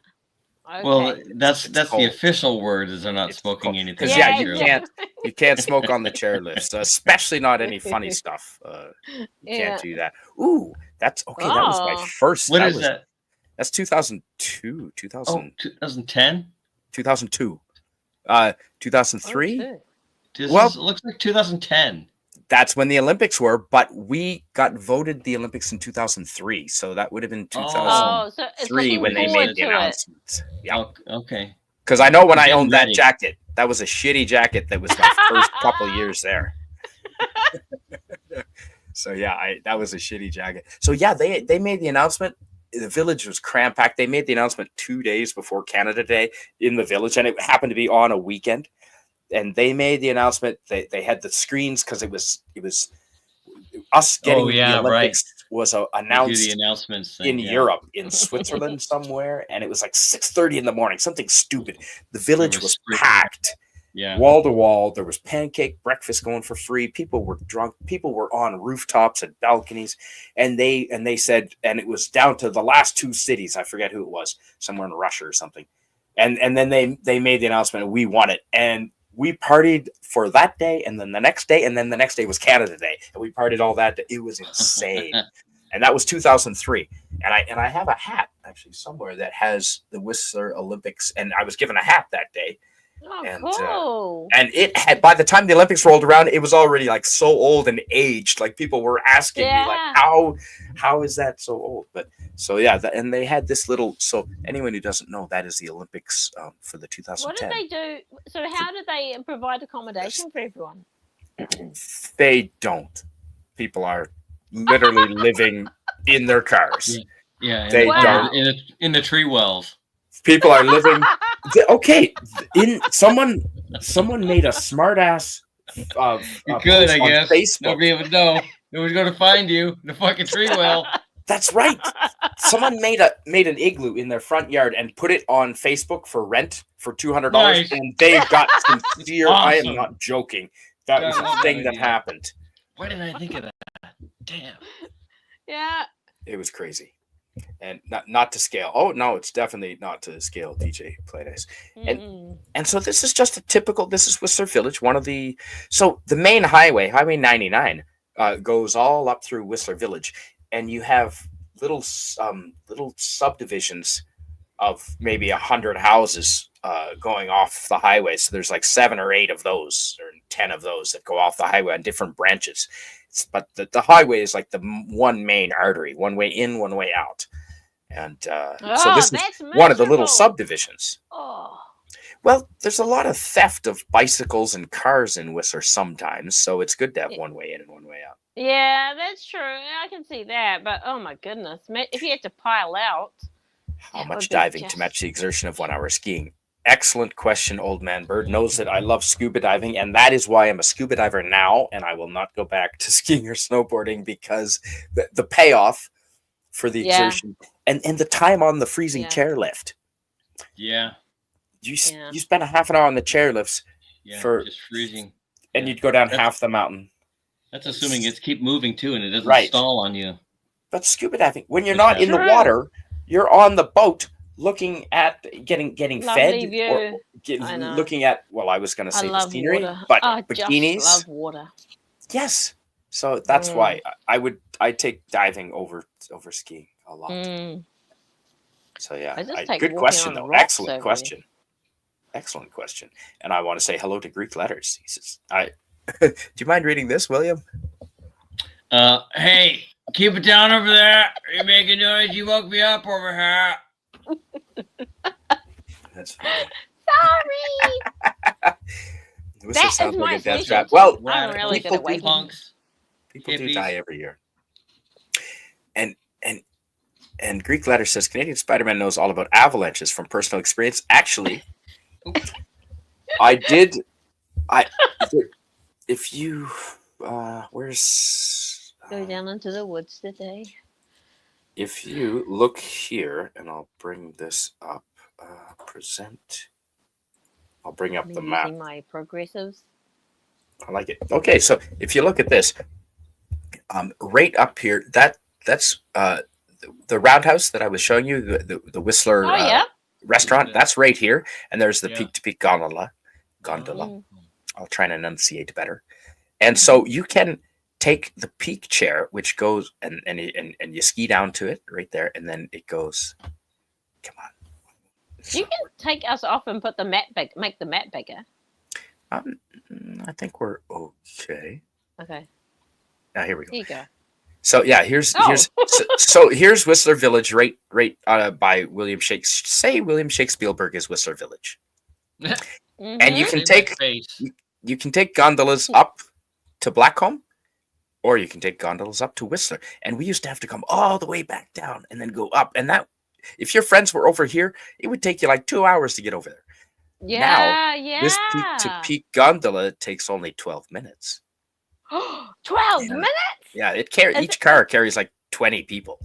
Okay. Well, that's the cold. official word is they're not It's smoking cold. anything. 'Cause, on you the chairlift. can't smoke on the chairlifts, especially not any funny stuff. You can't do that. Ooh, that's okay. That was my first. What is that? That's 2002, 2000, 2010. 2002, 2003. Okay. It looks like 2010. That's when the Olympics were, but we got voted the Olympics in 2003, so that would have been 2003 when they made the announcement. Yeah. Okay. Because I know when I owned ready. that jacket, that was a shitty jacket. That was my first couple years there. So yeah, that was a shitty jacket. So yeah, they made the announcement. The village was cram packed. They made the announcement 2 days before Canada Day in the village, and it happened to be on a weekend. And they made the announcement. They had the screens because it was us getting the Olympics was announced the announcements in Europe, in Switzerland somewhere, and it was like 6:30 in the morning, something stupid. The village was packed, wall to wall. There was pancake breakfast going for free. People were drunk. People were on rooftops and balconies, and they said, and it was down to the last two cities. I forget who it was, somewhere in Russia or something. And then they made the announcement, and we won it, and we partied for that day, and then the next day, and then the next day was Canada Day, and we partied all that day. It was insane. And that was 2003. And I have a hat actually somewhere that has the Whistler Olympics, and I was given a hat that day. Oh, And cool. and it had, by the time the Olympics rolled around, it was already like so old and aged. Like people were asking me, like, how is that so old? But so yeah, and they had this little. So anyone who doesn't know, that is the Olympics for the 2010. What did they do? So how did they provide accommodation for everyone? They don't. People are literally living in their cars. Yeah, they don't in the tree wells. People are living. Okay, someone made a smart ass. You could, I guess. Facebook. Nobody would know. Nobody's going to find you in the fucking tree well. That's right. Someone made an igloo in their front yard and put it on Facebook for rent for $200, nice. And they got sincere. Awesome. I am not joking. That was a thing that happened. Why didn't I think of that? Damn. Yeah. It was crazy. And not to scale. Oh no, it's definitely not to scale, DJ Playdays. And so this is just this is Whistler Village, so the main Highway 99, goes all up through Whistler Village, and you have little subdivisions of maybe 100 houses going off the highway. So there's like 7 or 8 of those, or 10 of those that go off the highway on different branches. But the highway is like the one main artery, one way in, one way out. And so this is one of the little subdivisions. Oh. Well, there's a lot of theft of bicycles and cars in Whistler sometimes, so it's good to have one way in and one way out. Yeah, that's true. I can see that. But oh my goodness, if you had to pile out. How much diving to match the exertion of 1 hour skiing? Excellent question, Old Man Bird. Knows that I love scuba diving, and that is why I'm a scuba diver now, and I will not go back to skiing or snowboarding, because the payoff for the exertion and the time on the freezing chairlift. Yeah. You spend a half an hour on the chairlifts for just freezing. And you'd go down half the mountain. That's assuming it's keep moving too, and it doesn't Right. stall on you. But scuba diving, when you're Which not in the True. water, you're on the boat looking at getting Lovely fed view. or I know. looking at. Well, I was going to I say the love scenery, water. but I bikinis. just love water. Yes. So that's why I take diving over skiing a lot. Mm. So yeah, I just take good walking question on the though. rocks Excellent over question. Excellent question. And I want to say hello to Greek letters. He says, do you mind reading this, William? Hey, keep it down over there. You're making noise. You woke me up over here. That's funny. Sorry. Whistler That sounds is like my a death specialty. trap. Well, I'm really good people at waking. Punks. people do hippies. die every year. And Greek letter says Canadian Spider-Man knows all about avalanches from personal experience. Actually, I did. If you, where's Go down into the woods today. if you look here, and I'll bring this up. Present. I'll bring up I'm the map. using my progressives. I like it. Okay, so if you look at this, right up here, that's the roundhouse that I was showing you, the Whistler Oh yeah. restaurant. Yeah. That's right here, and there's the Yeah. peak-to-peak gondola. Mm. I'll try and enunciate better. And so you can take the peak chair, which goes and you ski down to it right there, and then it goes. Come on. You can take us off and put the map big, make the map bigger. I think we're okay. Okay. Now here we go. Here you go. So yeah, here's here's Whistler Village, right by William Shakespeare. Say William Shakespeare is Whistler Village, and you Mhm. can Save my take face. you can take gondolas up to Blackcomb, or you can take gondolas up to Whistler. And we used to have to come all the way back down and then go up. And that, if your friends were over here, it would take you like 2 hours to get over there. Yeah, yeah. This peak to peak gondola takes only 12 minutes. 12 Yeah. minutes? Yeah, Is each car carries like 20 people.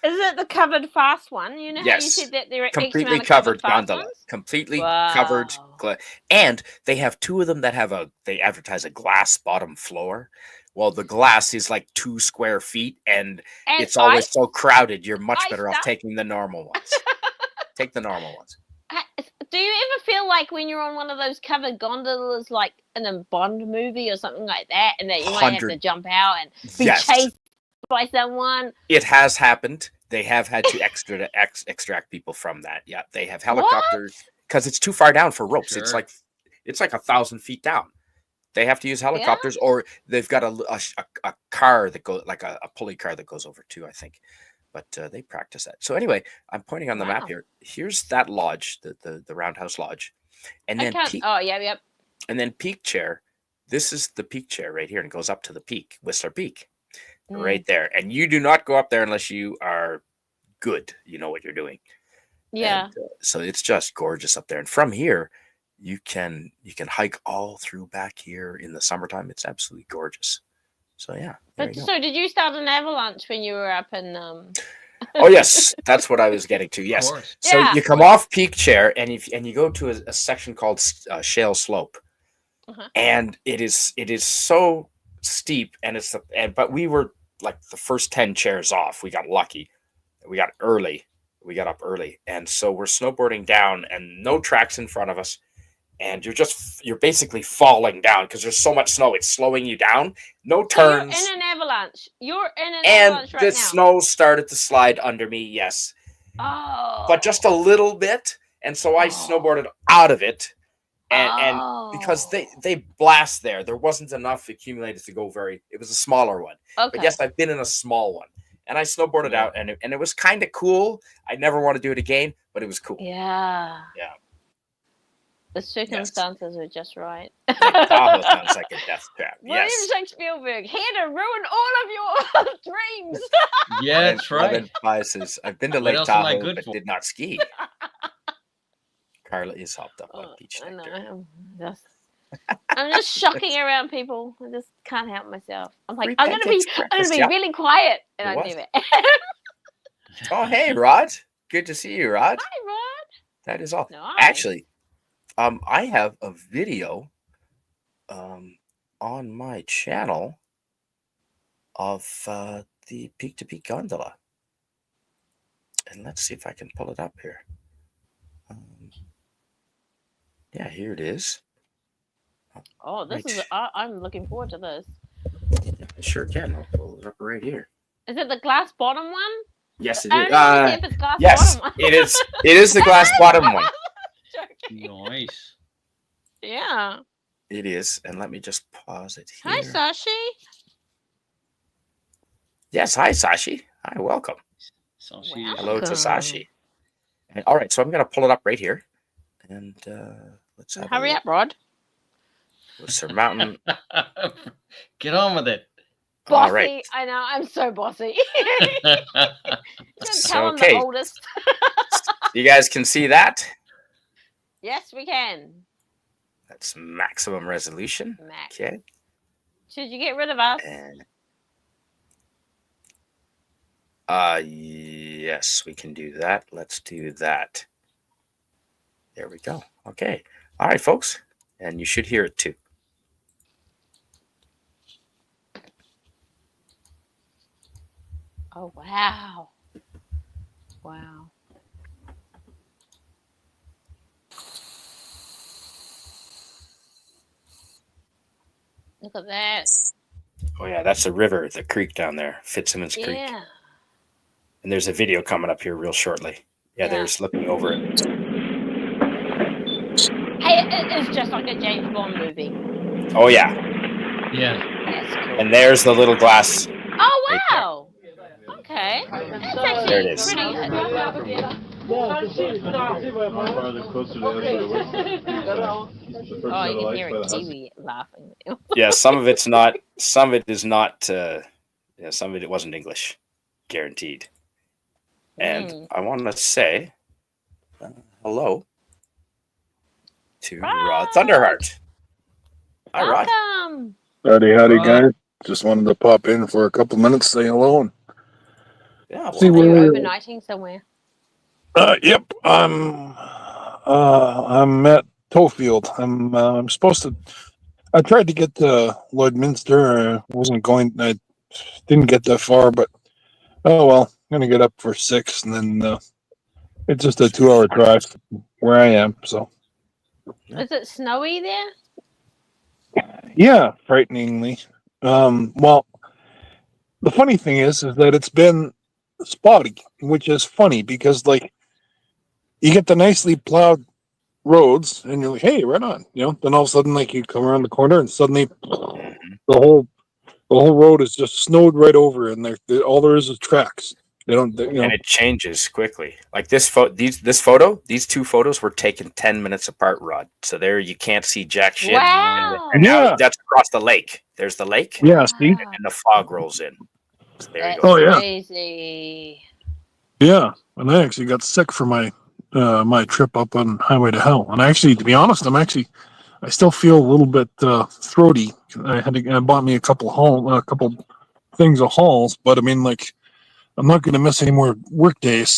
Is it the covered fast one? You know how you Yes. said that there are X Completely amount of covered fast gondola. ones? Completely Wow. covered. And they have two of them that they advertise a glass bottom floor. Well, the glass is like 2 square feet, and And it's always ice? so crowded. You're much Ice better off stuff? taking the normal ones. Take the normal ones. Do you ever feel like when you're on one of those covered gondolas, like in a Bond movie or something like that, and that you might have to 100. jump out and be Yes. chased by someone? It has happened. They have had to extract people from that. Yeah, they have helicopters because it's too far down for ropes. Sure. It's like 1,000 feet down. They have to use helicopters, or they've got a car that goes like a pulley car that goes over too, I think. But they practice that. So anyway, I'm pointing on the map Wow. here. Here's that lodge, the Roundhouse Lodge, and I then can't. Oh, yeah, yep. and then peak chair. This is the peak chair right here, and it goes up to the peak, Whistler Peak, right there. And you do not go up there unless you are good. You know what you're doing. Yeah. And, so it's just gorgeous up there. And from here, you can hike all through back here in the summertime. It's absolutely gorgeous. So yeah. There But you go. so did you start an avalanche when you were up in Oh yes, that's what I was getting to. Yes. Of course. So Yeah. you come off peak chair, and you go to a section called Shale Slope, and it is so steep, and but we were like the first 10 chairs off. We got lucky. We got early. We got up early, and so we're snowboarding down, and no tracks in front of us, and you're basically falling down because there's so much snow. It's slowing you down. No turns. You're in an avalanche. You're in an And avalanche right the now. snow started to slide under me, yes. Oh. But just a little bit. And so I snowboarded out of it. And because they blast there. There wasn't enough accumulated to go it was a smaller one. Okay. But yes, I've been in a small one. And I snowboarded out, and it was kind of cool. I never want to do it again, but it was cool. Yeah. Yeah. The circumstances were just right. Lake Tahoe sounds like a death trap. William Yes. Shakespeare here to ruin all of your dreams. Yeah, that's right. Evan Pye says, I've been to What Lake else am I Tahoe, good but for? did not ski. Carla is hopped up on beach I nectar. know. I'm just shocking around people. I just can't help myself. I'm like, I'm gonna be really quiet, and I never am. Oh, hey, Rod. Good to see you, Rod. Hi, Rod. That is all. Nice. Actually, I have a video on my channel of the peak-to-peak gondola. And let's see if I can pull it up here. Yeah, here it is. Oh, this is. I'm looking forward to this. I sure can. I'll pull it up right here. Is it the glass bottom one? Yes, it I is. don't even see if it's glass Yes, bottom. it is. It is the glass bottom one. Joking. Nice. Yeah. It is. And let me just pause it here. Hi, Sashi. Yes, hi, Sashi. Hi, welcome. So Wow. Hello to Welcome. Sashi. And, all right, so I'm going to pull it up right here. And let's have Hurry up, Rod. Whistler Mountain. Get on with it. Bossy. All right. I know. I'm so bossy. Just So, tell him okay. the oldest. You guys can see that? Yes, we can. That's maximum resolution. Max. Okay. Should you get rid of us? And yes, we can do that. Let's do that. There we go. Okay. All right, folks. And you should hear it too. Oh, wow. Wow. Look at that. Oh yeah, that's a river, the creek down there, Fitzsimmons Creek. Yeah. And there's a video coming up here real shortly. Yeah, there's looking over it. Hey, it's just like a James Bond movie. Oh yeah. Yeah. That's cool. And there's the little glass. Oh, right wow. Okay. That's actually There it is. pretty good. Oh, you can hear it Kiwi laughing. Yeah, some of it's not. Some of it is not. Yeah, some of it wasn't English, guaranteed. And I want to say hello to Rod Thunderheart. Hi, Rod. Welcome. Howdy, Right. guys. Just wanted to pop in for a couple minutes, say hello. And, Yeah, See, Are well, you we're- overnighting somewhere? yep, I'm at Toefield. I'm supposed to. I tried to get to Lloydminster. I wasn't going. I didn't get that far, but oh well. I'm gonna get up for 6, and then it's just a 2-hour drive where I am. So Is it snowy there? yeah, frighteningly. Well, the funny thing is that it's been spotty, which is funny because like you get the nicely plowed roads and you're like, hey, right on, then all of a sudden like you come around the corner and suddenly the whole road is just snowed right over and all there is tracks. They don't and it changes quickly. Like these two photos were taken 10 minutes apart, Rod. So there you can't see jack shit. Wow. And now Yeah. that's across the lake. There's the lake. Yeah, see? Wow. And the fog rolls in. So there you That's go. Oh, yeah. crazy. Yeah, and I actually got sick for my my trip up on Highway to Hell. And actually, to be honest, I still feel a little bit throaty. I bought me a couple things of halls, but I mean, like, I'm not going to miss any more work days,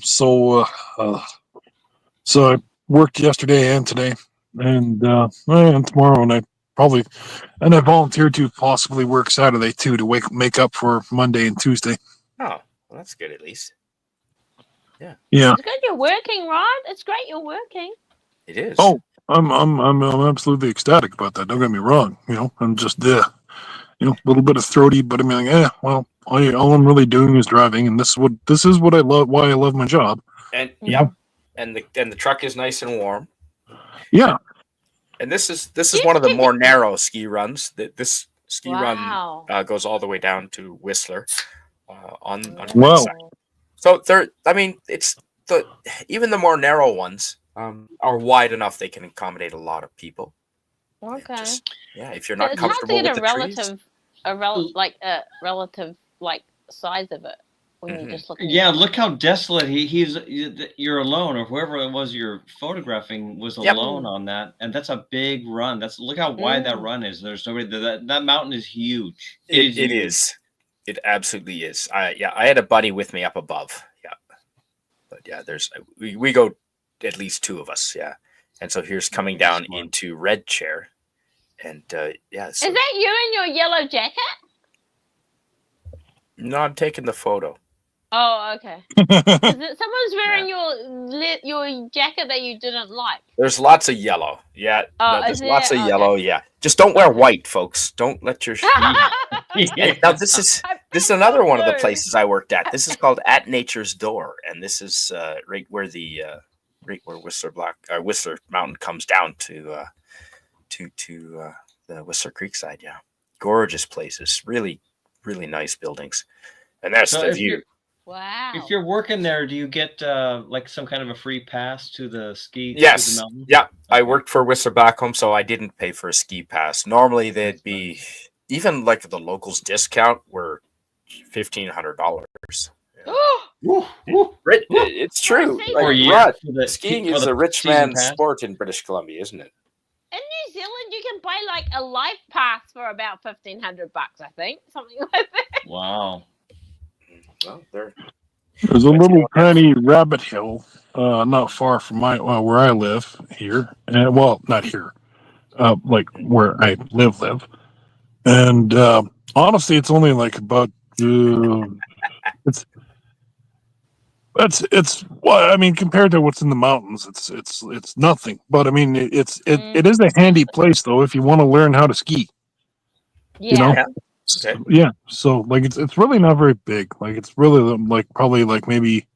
So I worked yesterday and today, and tomorrow, and I volunteered to possibly work Saturday too to make up for Monday and Tuesday. Oh, well, that's good at least. Yeah. It's good you're working, Rod. It's great you're working. It is. Oh, I'm absolutely ecstatic about that. Don't get me wrong. I'm just a little bit of throaty, but I mean, like, well, all I'm really doing is driving, and this is what I love. Why I love my job. And yep. And the truck is nice and warm. Yeah. And this is one of the more narrow ski runs. This ski Wow. run goes all the way down to Whistler on Wow. side. So even the more narrow ones are wide enough they can accommodate a lot of people. Okay. If you're But not it's hard to comfortable get with a relative size of it when you just look. Yeah, look how desolate you're alone, or whoever it was you're photographing was alone on that, and that's a big run. Look how wide that run is. There's nobody. That mountain is huge. It is. It absolutely is. I had a buddy with me up above. Yeah, but yeah, we go at least 2 of us. Yeah, and so here's coming down into Red Chair, and yeah. So, is that you in your yellow jacket? No, I'm taking the photo. Oh, okay. Someone's wearing your jacket that you didn't like. There's lots of yellow. Yeah, Oh, there's is lots there? of Okay. yellow. Yeah, just don't wear Okay. white, folks. Don't let your. And now this is another one of the places I worked at. This is called At Nature's Door, and this is right where Whistler Mountain comes down to the Whistler Creek side. Yeah, gorgeous places. Really, really nice buildings, and that's So the view. Wow. if you're working there, do you get like some kind of a free pass to the ski to the Yes. mountain? Yeah. I Okay. worked for Whistler Blackcomb, so I didn't pay for a ski pass. Normally, they'd be even like the locals discount were $1,500. Woo, woo. It's true. season. Like, For a year, Rod, for the- skiing for is the a rich season man's pass? sport in British Columbia, isn't it? In New Zealand, you can buy like a life pass for about $1,500, I think, something like that. Wow. Well, they're There's a But you little don't have- tiny rabbit hill, not far from where I live here, and well, not here, like where I live, and honestly, it's only like about it's well, I mean, compared to what's in the mountains, it's nothing. But I mean, it is a handy place though if you want to learn how to ski. Yeah. You know, Yeah. Okay. yeah. So like, it's really not very big. Like it's really like probably like maybe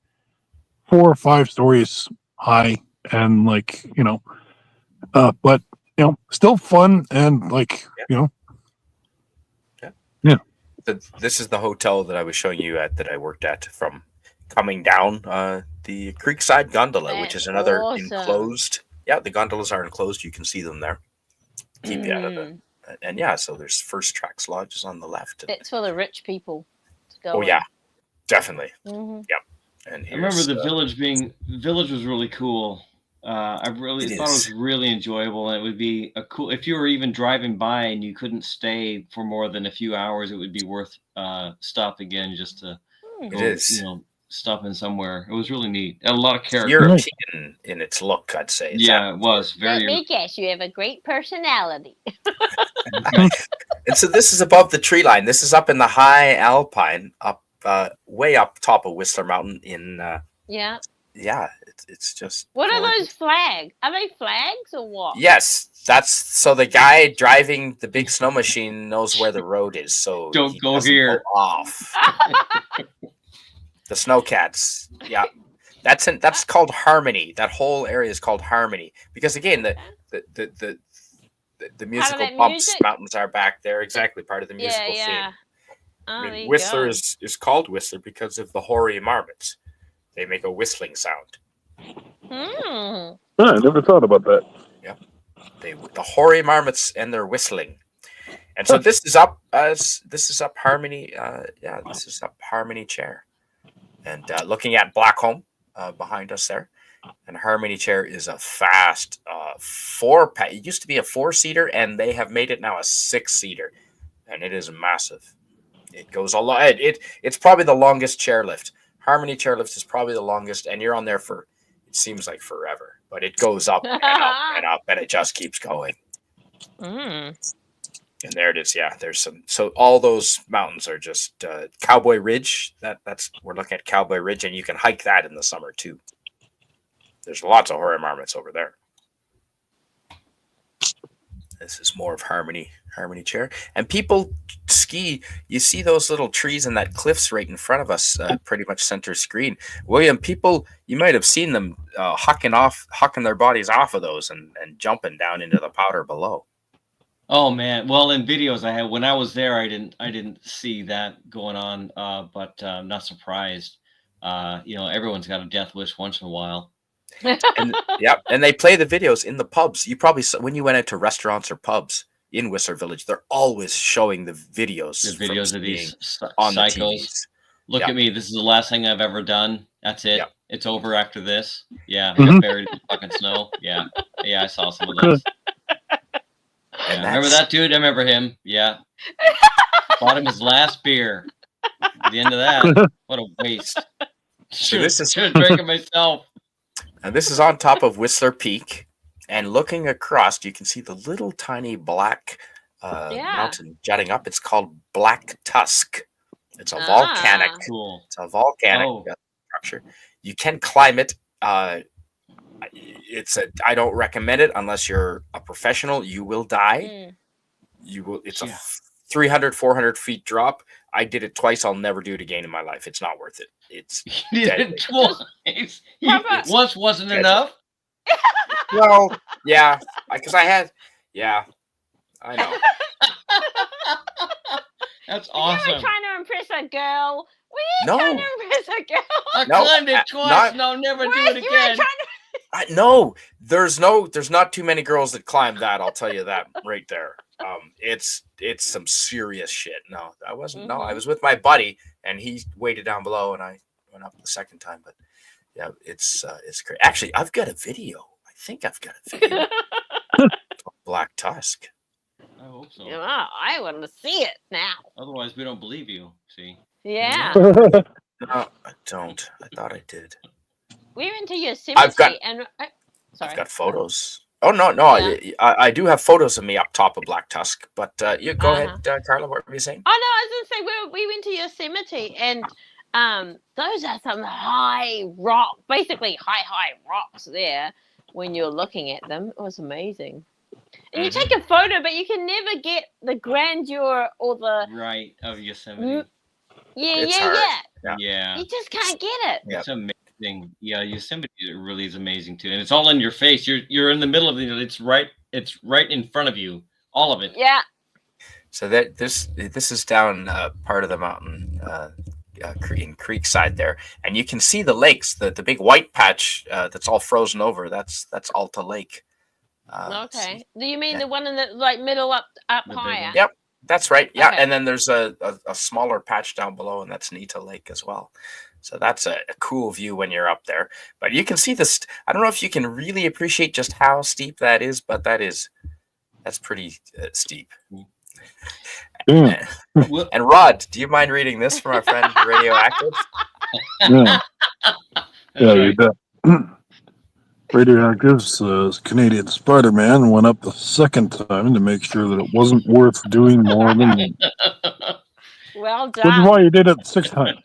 4 or 5 stories high, and like but still fun and like This is the hotel that I was showing you that I worked at from coming down the Creekside Gondola, which is That's another awesome. enclosed. Yeah, the gondolas are enclosed. You can see them there. Keep you out of the. And yeah, so there's First Tracks Lodges on the left. It's for the rich people to go. Oh yeah, definitely. Mm-hmm. And I remember here's, the village was really cool. I really It thought it is. was really enjoyable, and it would be a cool if you were even driving by and you couldn't stay for more than a few hours. It would be worth stopping in just to It go, is. stop in somewhere. It was really neat. A lot of character. European in its look, I'd say. It's Yeah, it was Let very. me guess, you have a great personality. And so this is above the tree line. This is up in the high alpine, up way up top of Whistler Mountain. Yeah. It's just. What are gorgeous. those flags? Are they flags or what? Yes, that's so the guy driving the big snow machine knows where the road is, so Don't he go doesn't here. go off. The snowcats, yeah, that's called Harmony. That whole area is called Harmony because again, the musical that bumps music? mountains are back there. Exactly, part of the musical yeah. theme. Oh, I there mean, you Whistler go. is called Whistler because of the hoary marmots. They make a whistling sound. Hmm. I never thought about that. The hoary marmots and their whistling. And so this is up Harmony. This is up Harmony Chair, and looking at Blackcomb behind us there. And Harmony Chair is a fast 4-pack. It used to be a 4-seater, and they have made it now a 6-seater, and it is massive. It goes a lot. It's probably the longest chairlift. Harmony Chairlift is probably the longest, and you're on there for it seems like forever, but it goes up and up and up, and it just keeps going. Mm. And there it is. Yeah, there's some. So all those mountains are just Cowboy Ridge. That's we're looking at Cowboy Ridge, and you can hike that in the summer too. There's lots of hoary marmots over there. This is more of Harmony Chair, and people ski. You see those little trees and that cliffs right in front of us, pretty much center screen. William, people, you might have seen them hucking their bodies off of those and jumping down into the powder below. Oh man! Well, in videos I had when I was there, I didn't see that going on, but I'm not surprised. Everyone's got a death wish once in a while. And and they play the videos in the pubs. You probably saw when you went into restaurants or pubs in Whistler Village, they're always showing the videos. The videos of these on the psychos. TVs. Look at me. This is the last thing I've ever done. That's it. Yep. It's over after this. Yeah, I Mhm. got buried in the fucking snow. Yeah, I saw some of those. And Yeah, remember that dude? I remember him. Yeah. Bought him his last beer. At the end of that, what a waste. Should have drank it myself. And this is on top of Whistler Peak, and looking across, you can see the little tiny black mountain jutting up. It's called Black Tusk, It's a volcanic. Cool. It's a volcanic Oh. structure. You can climb it. I don't recommend it unless you're a professional. You will die. Mm. You will. It's Yeah. a 300, 400 feet drop. I did it twice. I'll never do it again in my life. It's not worth it. It's You did deadly. it twice. Robert- Once wasn't Deadly. enough. Well, yeah, because I had. Yeah, I know. That's You were awesome. trying to impress a girl. Were you No. trying to impress a girl? I No, climbed it twice. not- No, never do Were it you were again. trying No, there's not too many girls that climb that. I'll tell you that right there. It's some serious shit. No, I wasn't. No, I Mhm. was with my buddy, and he waited down below, and I went up the second time. But yeah, it's great. Actually, I've got a video. I think I've got a video of Black Tusk. I hope so. to. Oh, I want to see it now. Otherwise, we don't believe you. See. Yeah. No, I don't. I thought I did. We went to Yosemite I've got- and sorry. I've got photos. Oh no! Yeah. I do have photos of me up top of Black Tusk. But you go Uh-huh. ahead, Carla. What were you saying? Oh no, I was gonna say we went to Yosemite and those are some high rock, basically high rocks there when you're looking at them. It was amazing. And you Mhm. take a photo, but you can never get the grandeur or the Right of Yosemite. It's hard. Yeah. Yeah. You just can't get it. Yeah. It's amazing. Yeah, Yosemite really is amazing too, and it's all in your face. You're in the middle of it. It's right in front of you. All of it. Yeah. So that this is down part of the mountain in Creekside there, and you can see the lakes. The big white patch that's all frozen over. That's Alta Lake. Okay. Do you mean yeah. the one in the like middle up The big higher? one. Yep, that's right. Yeah, Okay. and then there's a smaller patch down below, and that's Nita Lake as well. So that's a cool view when you're up there. But you can see this. I don't know if you can really appreciate just how steep that is, but that's pretty steep. Yeah. Well, And Rod, do you mind reading this from our friend Radioactive? Yeah, that's yeah, you right. bet. Radioactive's Canadian Spider-Man went up the second time to make sure that it wasn't worth doing more than one. Well Which is done. why you did it 6 times.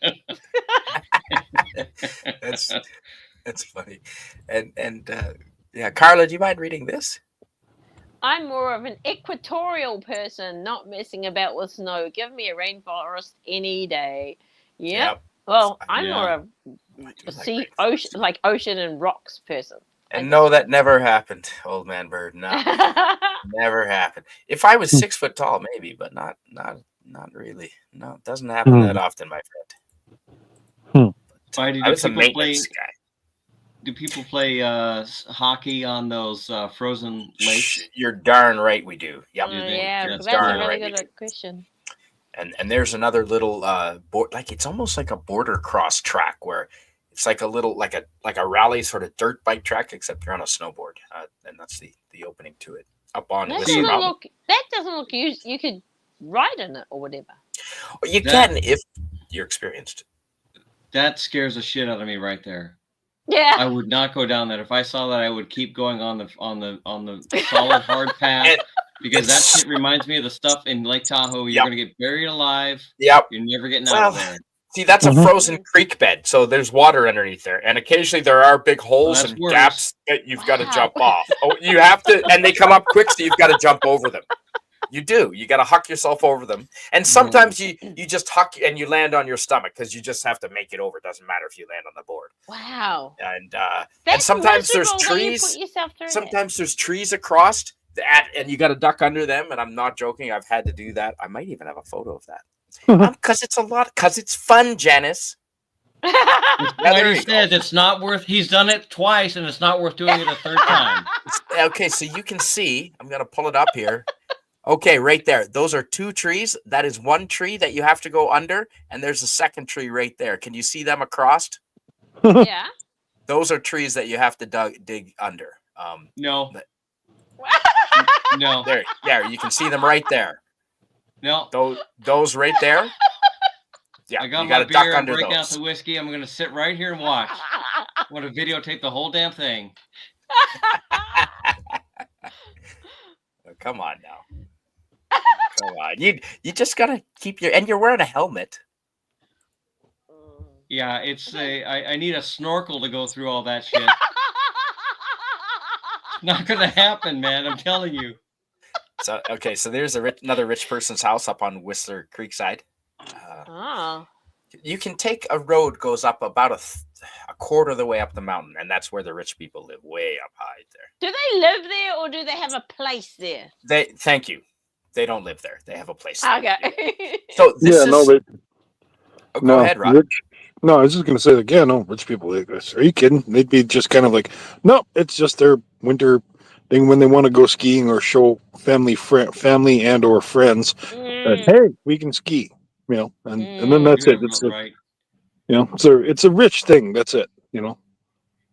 That's funny. And yeah, Carla, do you mind reading this? I'm more of an equatorial person, not messing about with snow. Give me a rainforest any day. Yep. Well, I'm Yeah. more of I do a like sea, rainforests. ocean, like ocean and rocks person. And no, that never happened, old man bird. No, never happened. If I was 6 foot tall, maybe, but not really. No, it doesn't happen that often, my friend. Spidey, I was a do people play? maintenance guy. Do people play hockey on those frozen lakes? You're darn right we do. Yep. Do they? Yeah, That's that's a darn really right we good do. question. And there's another little like it's almost like a border cross track where it's like a little like a rally sort of dirt bike track, except you're on a snowboard, and that's the opening to it up on That Whistler doesn't Mountain. look. That doesn't look. You could ride in it or whatever. You That- can if you're experienced. That scares the shit out of me right there. Yeah. I would not go down that. If I saw that, I would keep going on the solid hard path And because that it's- shit reminds me of the stuff in Lake Tahoe. You're Yep. gonna get buried alive. Yep. You're never getting out Well, of there. See, that's a Mhm. frozen creek bed, so there's water underneath there, and occasionally there are big holes that's and worse. gaps that you've got to Wow. jump off. Oh, you have to, and they come up quick, so you've got to jump over them. You do. You got to huck yourself over them, and sometimes you just huck and you land on your stomach because you just have to make it over. It doesn't matter if you land on the board. Wow. And That's sometimes there's miserable when you trees. put yourself through it. Sometimes there's trees across that, and you got to duck under them. And I'm not joking. I've had to do that. I might even have a photo of that because it's a lot. Because it's fun, Janice. Yeah, there Spidey you go. says it's not worth. He's done it twice, and it's not worth doing it a third time. Okay, so you can see. I'm gonna pull it up here. Okay, right there. Those are 2 trees. That is 1 tree that you have to go under, and there's a second tree right there. Can you see them across? Yeah. Those are trees that you have to dig under. No, But- no, there. You can see them right there. no. Those right there. Yeah, I got you my got to duck beer. I'm under breaking out those. the whiskey. I'm gonna sit right here and watch. I want to videotape the whole damn thing. Oh, come on now. Come on. You just gotta keep and you're wearing a helmet. Yeah, it's I need a snorkel to go through all that shit. Not gonna happen, man. I'm telling you. So okay, so there's another rich person's house up on Whistler Creekside. Oh. You can take a road goes up about a quarter of the way up the mountain, and that's where the rich people live, way up high there. Do they live there or do they have a place there? Thank you. They don't live there. They have a place there. Okay. So this Yeah, is. no, but Oh, go no, ahead, Rob. rich. No, I was just gonna say like, yeah, no, rich people like this. Are you kidding? They'd be just kind of like, no, it's just their winter thing when they want to go skiing or show family and or friends that hey, we can ski, and then that's You're it. It's right. it's a rich thing. That's it.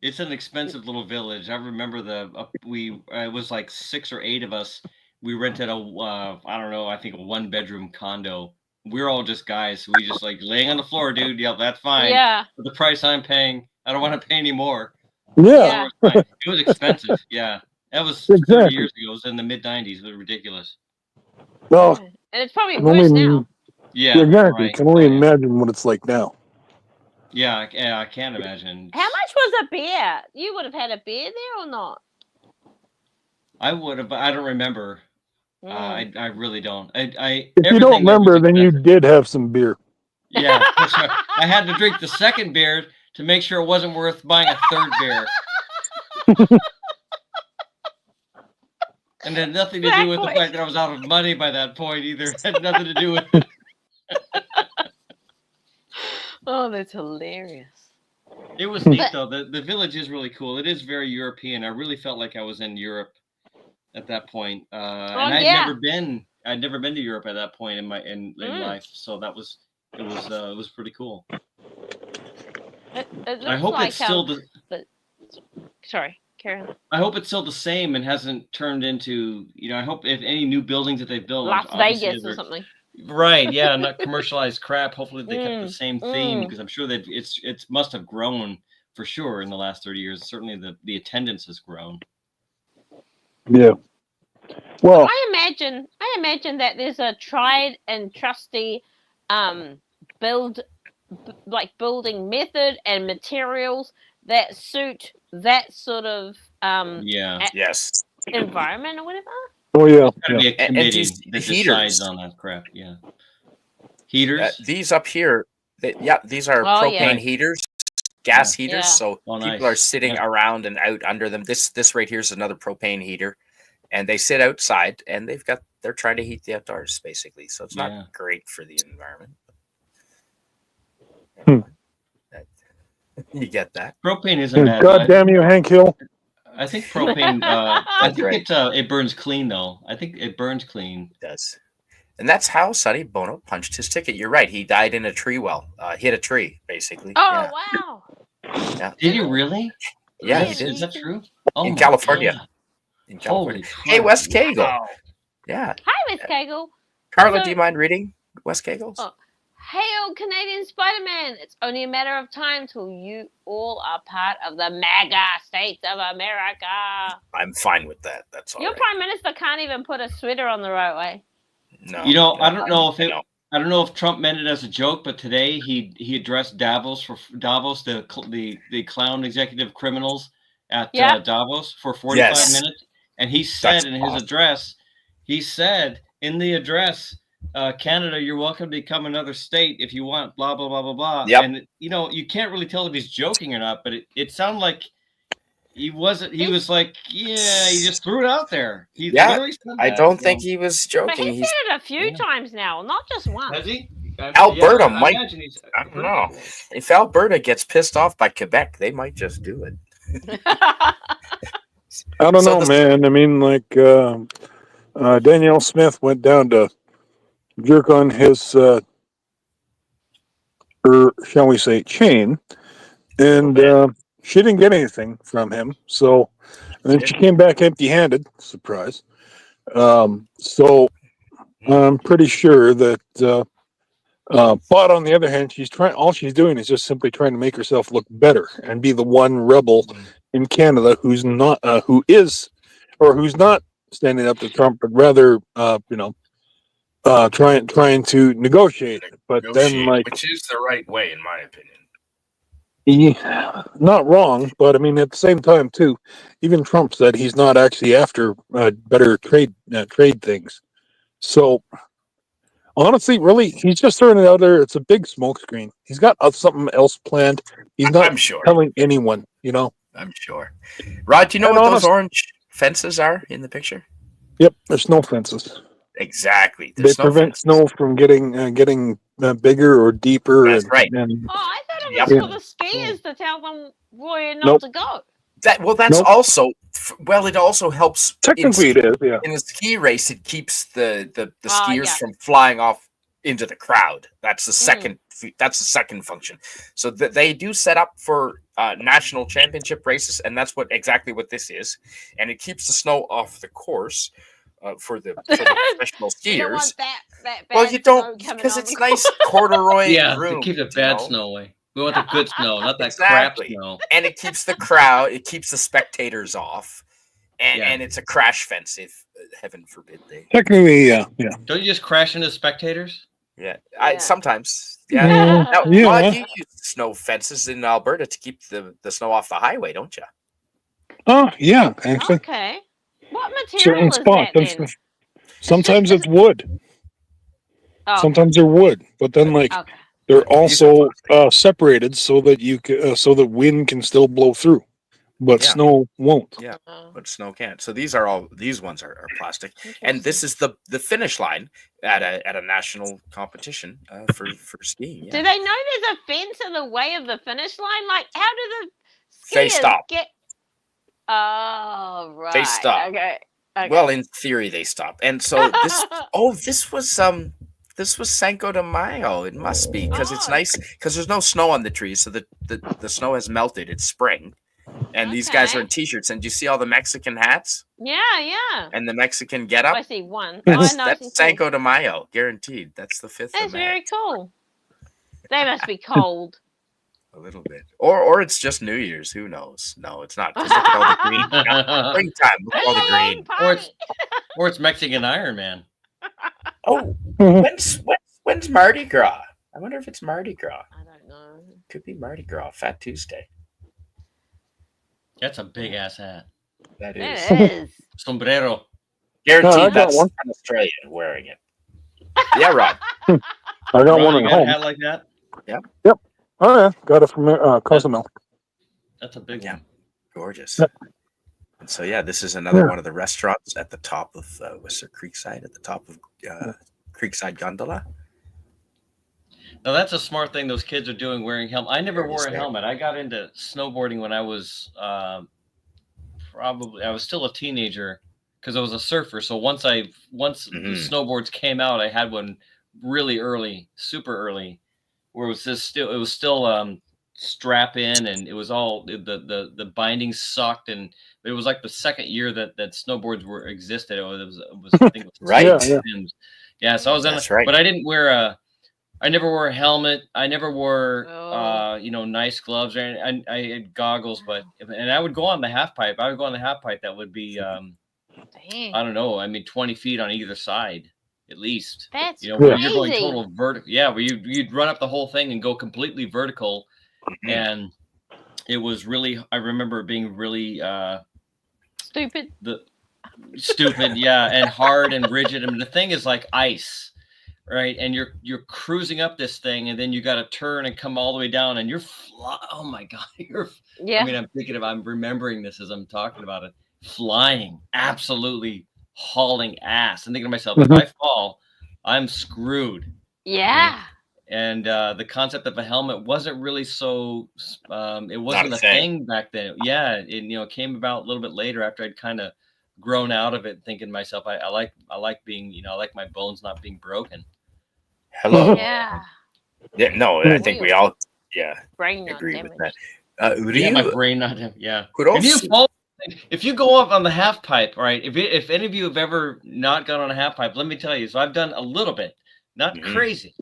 It's an expensive little village. I remember it was like 6 or 8 of us. We rented I don't know, I think a 1-bedroom condo. We're all just guys. So we just like laying on the floor, dude. Yeah, that's fine. Yeah. For the price I'm paying, I don't want to pay any more. Yeah, It was expensive. Yeah. That was 30 years ago. It was in the mid-90s. It was ridiculous. well, And it's probably can worse only- now. Yeah. exactly. Right. Can only Oh, yeah. imagine what it's like now. Yeah, I can't imagine. How much was a beer? You would have had a beer there or not? I would have, but I don't remember. Mm. I really don't. If you everything don't there was remember, then you expensive. did have some beer. Yeah, that's right. I had to drink the second beer to make sure it wasn't worth buying a third beer. And it had nothing to do with the Exactly. fact that I was out of money by that point either. It had nothing to do with it. Oh, that's hilarious. It was neat though. The village is really cool. It is very European. I really felt like I was in Europe at that point. And I'd never been to Europe at that point in life. So it was pretty cool. It looks I hope like, it's still sorry, Karen. I hope it's still the same and hasn't turned into, I hope if any new buildings that they've built, Las obviously Vegas or something. Right, yeah, not commercialized crap. Hopefully they kept the same theme because I'm sure that it must have grown for sure in the last 30 years. Certainly the attendance has grown. Yeah. Well, I imagine that there's a tried and trusty building method and materials that suit that sort of Yes. environment or whatever. oh yeah. There's gotta be a And committee these that heaters. decides on that crap. Yeah. Heaters. These up here, these are Oh, propane yeah. heaters, gas heaters. Yeah. So Oh, people nice. are sitting around and out under them. This right here is another propane heater, and they sit outside and they're trying to heat the outdoors basically. So it's not great for the environment. You get that? Propane isn't bad. God damn you, Hank Hill. I think propane. I think right. it burns clean though. I think it burns clean. It does. And that's how Sonny Bono punched his ticket. You're right. He died in a tree well. Hit a tree, basically. Oh, Yeah. wow. Yeah. Did he really? Yeah, Yeah, he did. Is that true? Oh, In my California. God. In California. Holy Hey, crap. Wes Cagle. Wow. Yeah. Hi, Miss Kegel. Carla, So- do you mind reading Wes Cagle's? Oh. Hail, Canadian Spider-Man! It's only a matter of time till you all are part of the MAGA States of America. I'm fine with that. That's all Your right. Prime Minister can't even put a sweater on the right way. No. I don't know if I don't know if Trump meant it as a joke, but today he addressed Davos, the clown executive criminals at Davos for 45 minutes, and he said his address, in the address, Canada, you're welcome to become another state if you want, blah blah blah blah blah. Yep. And you can't really tell if he's joking or not, but it sounded like he wasn't. He was like, he just threw it out there. He literally said that, I don't think he was joking. But he said it a few times now, not just once. Has he? Alberta I might. imagine he's- I don't know. If Alberta gets pissed off by Quebec, they might just do it. I don't So know, man. I mean, like Danielle Smith went down to jerk on his, shall we say, chain, and she didn't get anything from him. So, and then she came back empty-handed. Surprise. So I'm pretty sure that. But on the other hand, all she's doing is just simply trying to make herself look better and be the one rebel in Canada who's not standing up to Trump, but rather, trying to negotiate. But then, like, which is the right way, in my opinion. Not wrong, but I mean, at the same time, too, even Trump said he's not actually after better trade things. So honestly, really, he's just throwing it out there. It's a big smokescreen. He's got something else planned. He's not I'm sure. telling anyone, you know. I'm sure. Rod, do you know And what honest- those orange fences are in the picture? Yep, there's snow fences. Exactly. They There's prevent fences. snow from getting bigger or deeper. That's right. Oh, I thought it Yep. was for the skiers to tell them where not Nope. to go. That's Nope. also it also helps Technically, it is. Yeah. in a ski race. It keeps the Ah, skiers yeah. from flying off into the crowd. That's the second. That's the second function. So they do set up for national championship races, and that's exactly what this is. And it keeps the snow off the course for the professional You don't skiers. want that bad Well, you don't snow coming because on it's the nice corduroy Yeah, groomed, to keep the you bad know? snow away. We want the good snow, not that Exactly. crap snow. And it keeps the crowd, it keeps the spectators off, and Yeah. and it's a crash fence if heaven forbid they. Technically, yeah. Don't you just crash into spectators? Yeah, Yeah. sometimes. Yeah. Yeah. Now, Yeah. Rod, you use snow fences in Alberta to keep the snow off the highway, don't you? Oh, yeah. Actually, Okay. What material certain is spots. that then? Sometimes just- it's wood. Oh, Sometimes they're wood, but then like okay. they're These are also separated so that so that wind can still blow through, but Yeah. snow won't. Yeah. Oh, But snow can't. So these ones are plastic, and this interesting. is the finish line at a national competition for skiing. Do Yeah. they know there's a fence in the way of the finish line? Like, how do the They skiers stop. get? Oh, right. stop. Okay. Well, in theory, they stop. And so this was Cinco de Mayo. It must be because it's Oh. nice because there's no snow on the trees, so the snow has melted. It's spring, and these guys are in Okay. t-shirts. And do you see all the Mexican hats Yeah, yeah. and the Mexican I getup? see one. That's Oh, no, I see that's two. Cinco de Mayo, guaranteed. That's the 5th That's of May. very cool. They must be cold. A little bit, or it's just New Year's. Who knows? No, it's not. 'Cause look at all the green. Springtime. Look at all the It's a long green. Or it's- party. Or it's Mexican Iron Man. Oh, when's Mardi Gras? I wonder if it's Mardi Gras. I don't know. Could be Mardi Gras, Fat Tuesday. That's a big ass hat. That is. It is. Sombrero. Guaranteed I got that's one. an Australian wearing it. Yeah, Rod. I got Ron, one you at got a home. hat like that? Oh yeah, got it from Cozumel. That's a big Yeah. one. Gorgeous. Yep. And so, yeah, this is another Yeah. one of the restaurants at the top of Whistler Creekside, at the top of Creekside Gondola. Now that's a smart thing those kids are doing, wearing helmet. I never Very wore a smart. helmet. I got into snowboarding when I was I was still a teenager because I was a surfer. So once the snowboards came out, I had one really early, super early, where it was still strap in, and it was all the bindings sucked, and it was like the second year that snowboards existed. It was I think it was Right. Yeah, so I was in, That's right. but I never wore a helmet. I never wore, Oh. nice gloves. I had goggles, and I would go on the half pipe. I would go on the half pipe that would be, Dang. I don't know. I mean, 20 feet on either side, at least. That's Where crazy. you're going total vertical. Yeah, where you'd run up the whole thing and go completely vertical. Mhm. And it was really, I remember it being really Stupid. stupid, yeah, and hard and rigid. I mean, the thing is like ice. Right, and you're cruising up this thing, and then you got to turn and come all the way down, and oh my god, Yeah. I mean, I'm remembering this as I'm talking about it, flying, absolutely hauling ass, and thinking to myself, if I fall, I'm screwed. Yeah. And the concept of a helmet wasn't really so, it wasn't a a thing. thing back then. Yeah, it came about a little bit later after I'd kind of grown out of it, thinking to myself, I like being, I like my bones not being broken. Hello. Yeah. Yeah, no, I think we all Brain not agree with damaged. that. Yeah, my brain not him. Yeah. Could If you also- fall, if you go up on the half pipe, right? If any of you have ever not gone on a half pipe, let me tell you. So I've done a little bit, not Mhm. crazy,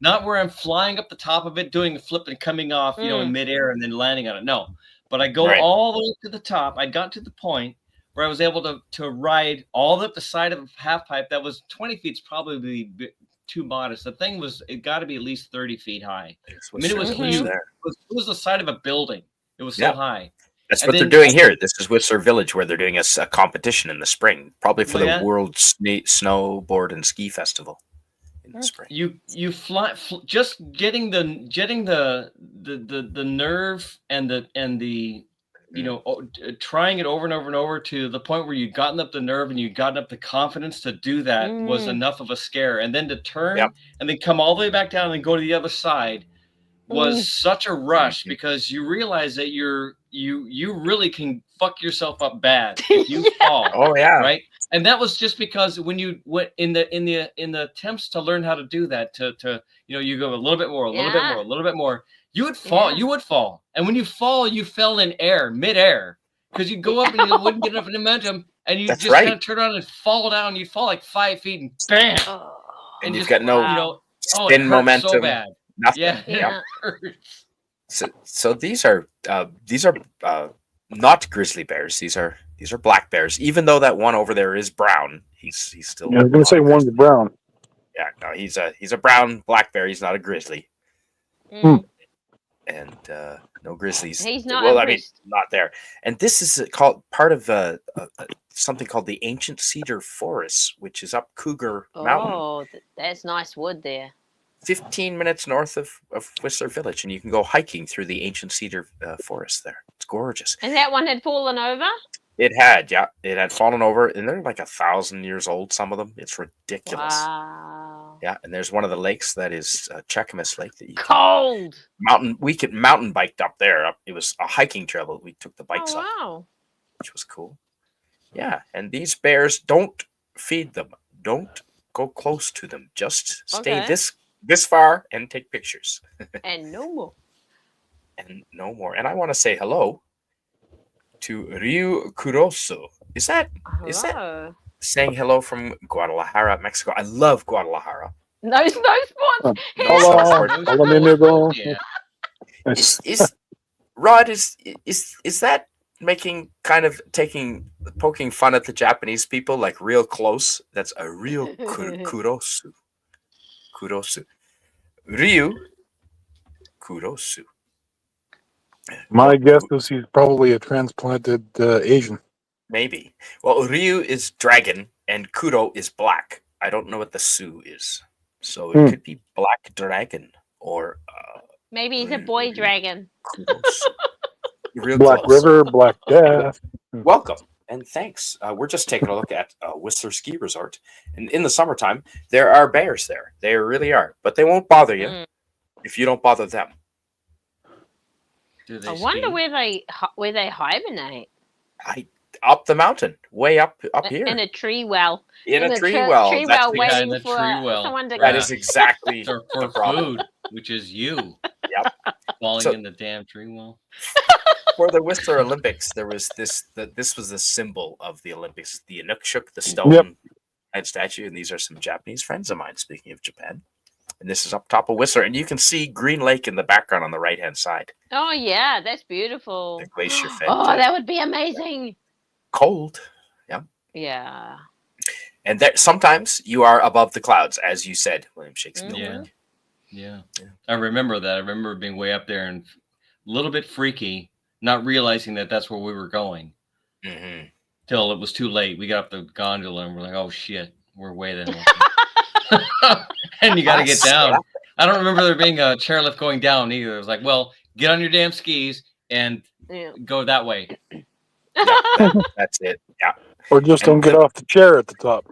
not where I'm flying up the top of it, doing a flip and coming off, in midair and then landing on it. No, but I go Right. all the way up to the top. I got to the point where I was able to ride all the way up the side of a half pipe that was 20 feet, probably too modest. The thing it got to be at least 30 feet high. It's I mean, it was Whistler Village huge. there. It was the side of a building. It was so Yeah. high. That's And what they're then- doing here. This is Whistler Village, where they're doing a competition in the spring, probably for Oh, the yeah? World Snowboard and Ski Festival in the spring. You fly just getting the nerve and the trying it over and over and over to the point where you've gotten up the nerve and you've gotten up the confidence to do that was enough of a scare. And then to turn and then come all the way back down and go to the other side was such a rush because you realize that you really can fuck yourself up bad if you fall. Oh yeah, Right. And that was just because when you went in the attempts to learn how to do that, to you go a little bit more, a little bit more, a little bit more, you would fall. Yeah. You would fall. And when you fall, you fell in midair, because you go up and you wouldn't get enough momentum, and you That's just right. kind of turn around and fall down. You'd fall like 5 feet and bam. Oh. and you've just, got no wow. Oh, spin it hurts momentum, so bad. nothing. Yeah. Yeah. It hurts. So these are not grizzly bears. These are black bears. Even though that one over there is brown, he's still. Yeah, I was going to say one's brown. Yeah, no, he's a brown black bear. He's not a grizzly, and no grizzlies. He's not Well, a I mean, grizz- not there. And this is called part of something called the Ancient Cedar Forest, which is up Cougar Mountain, Oh, that's nice wood there. 15 minutes north of Whistler Village, and you can go hiking through the Ancient Cedar Forest there. It's gorgeous. And that one had fallen over? It had fallen over, and they're like 1,000 years old. Some of them, it's ridiculous. Wow. Yeah, and there's one of the lakes that is Cheakamus Lake that you can Cold. we could mountain biked up there. It was a hiking trail that we took the bikes Oh, up, wow. which was cool. Yeah, and these bears, don't feed them. Don't go close to them. Just stay Okay. this far and take pictures. And no more. And no more. And I want to say hello to Ryu Kuroso. Is that Hello. saying hello from Guadalajara, Mexico? I love Guadalajara. No spots. Hello. Hola, mi amigo. Yeah. Nice. Is Rod, is that making kind of poking fun at the Japanese people, like real close? That's a real kurosu. Kurosu. Ryu Kurosu. My guess is he's probably a transplanted Asian. Maybe. Well, Ryu is dragon and Kuro is black. I don't know what the Su is. So it could be black dragon or Maybe he's a boy dragon. Kurosu. Real Black close. River, Black Death. Welcome and thanks. We're just taking a look at Whistler Ski Resort. And in the summertime, there are bears there. They really are. But they won't bother you if you don't bother them. Do they I wonder ski? where they hibernate. Up the mountain, way up here. In a tree well. In a tree tree well. Tree That's well the- waiting the for tree well. someone to that go. is exactly For the problem. food, which is you. Yep. Falling So- in the damn tree well. For the Whistler Olympics, there was this was the symbol of the Olympics, the Inukshuk, the stone Yep. head statue, and these are some Japanese friends of mine, speaking of Japan. And this is up top of Whistler, and you can see Green Lake in the background on the right-hand side. Oh yeah, that's beautiful. The glacier fed. Oh, that would be amazing. Cold. Yeah. And there, sometimes you are above the clouds, as you said, William Shakespeare. Mhm. Yeah. I remember that. I remember being way up there and a little bit freaky, not realizing that that's where we were going Mm-hmm. till it was too late. We got up the gondola and we're like, oh shit, we're way there. And you got to get down. I don't remember there being a chairlift going down either. It was like, well, get on your damn skis and Yeah. go that way. That's it. Yeah. Or just don't get off the chair at the top.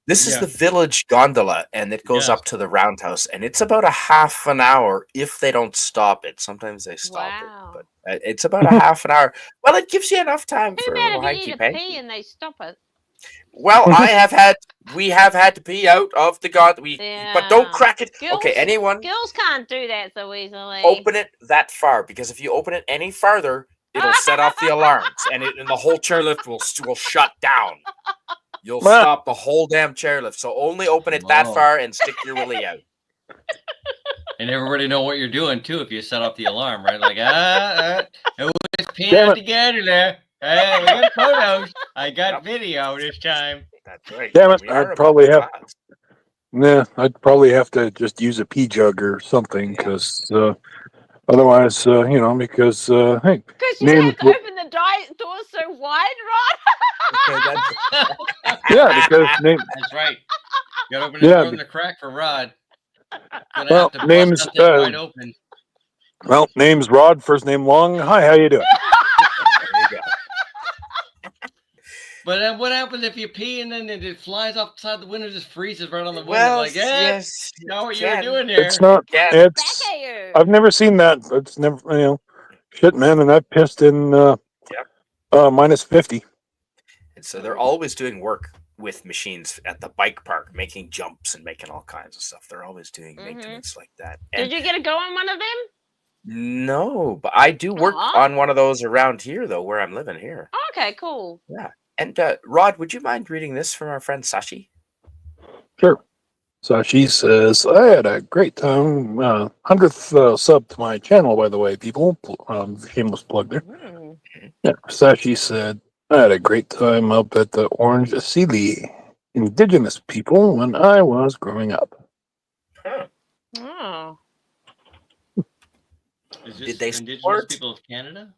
This is Yeah. the village gondola, and it goes Yes. up to the roundhouse, and it's about a half an hour if they don't stop it. Sometimes they stop Wow. it, but it's about a half an hour. Well, it gives you enough time Too for a bad little if you need hanky to pee panky. and they stop it. Well, we have had to pee out of the gondola, but don't Yeah. crack it. Girls- Okay, anyone Girls can't do that so easily. open it that far, because if you open it any farther, it'll set off the alarms, and the whole chairlift will shut down. You'll stop the whole damn chairlift. So only open it that Whoa. far and stick your willy out. And everybody know what you're doing too if you set off the alarm, right? Like, who's peeing Damn out it. together there? Hey, we got photos. I got video this time. That's right. Damn it, We are I'd above probably the have- clouds. Nah, I'd probably have to just use a pee jug or something, because otherwise, because hey, Because you names. have to open the door so wide, That's- Rod. Yeah, because name. That's right. You gotta open it Yeah, more than the crack for Rod. Gonna well, have to bust names. that thing wide open. Well, name's Rod. First name Long. Hi, how you doing? there you go. But then what happens if you pee and then it flies outside the window, just freezes right on the window? Well, Like, yes, you know what you you were can. doing here. It's not. Yeah. Back It's. at you. I've never seen that. It's never. Shit, man, and I pissed in minus 50. And so they're always doing work with machines at the bike park, making jumps and making all kinds of stuff. They're always doing maintenance like that. And Did you get to go on one of them? no, but I do work Aw. on one of those around here, though, where I'm living here. Okay, cool. Yeah. And Rod, would you mind reading this from our friend Sashi? Sure. So she says, I had a great time. 100th sub to my channel, by the way, people. Shameless plug there. Mm. Yeah. Sashi said, I had a great time up at the Orange Asili indigenous people when I was growing up. Oh. Is Did this they indigenous support? people of Canada?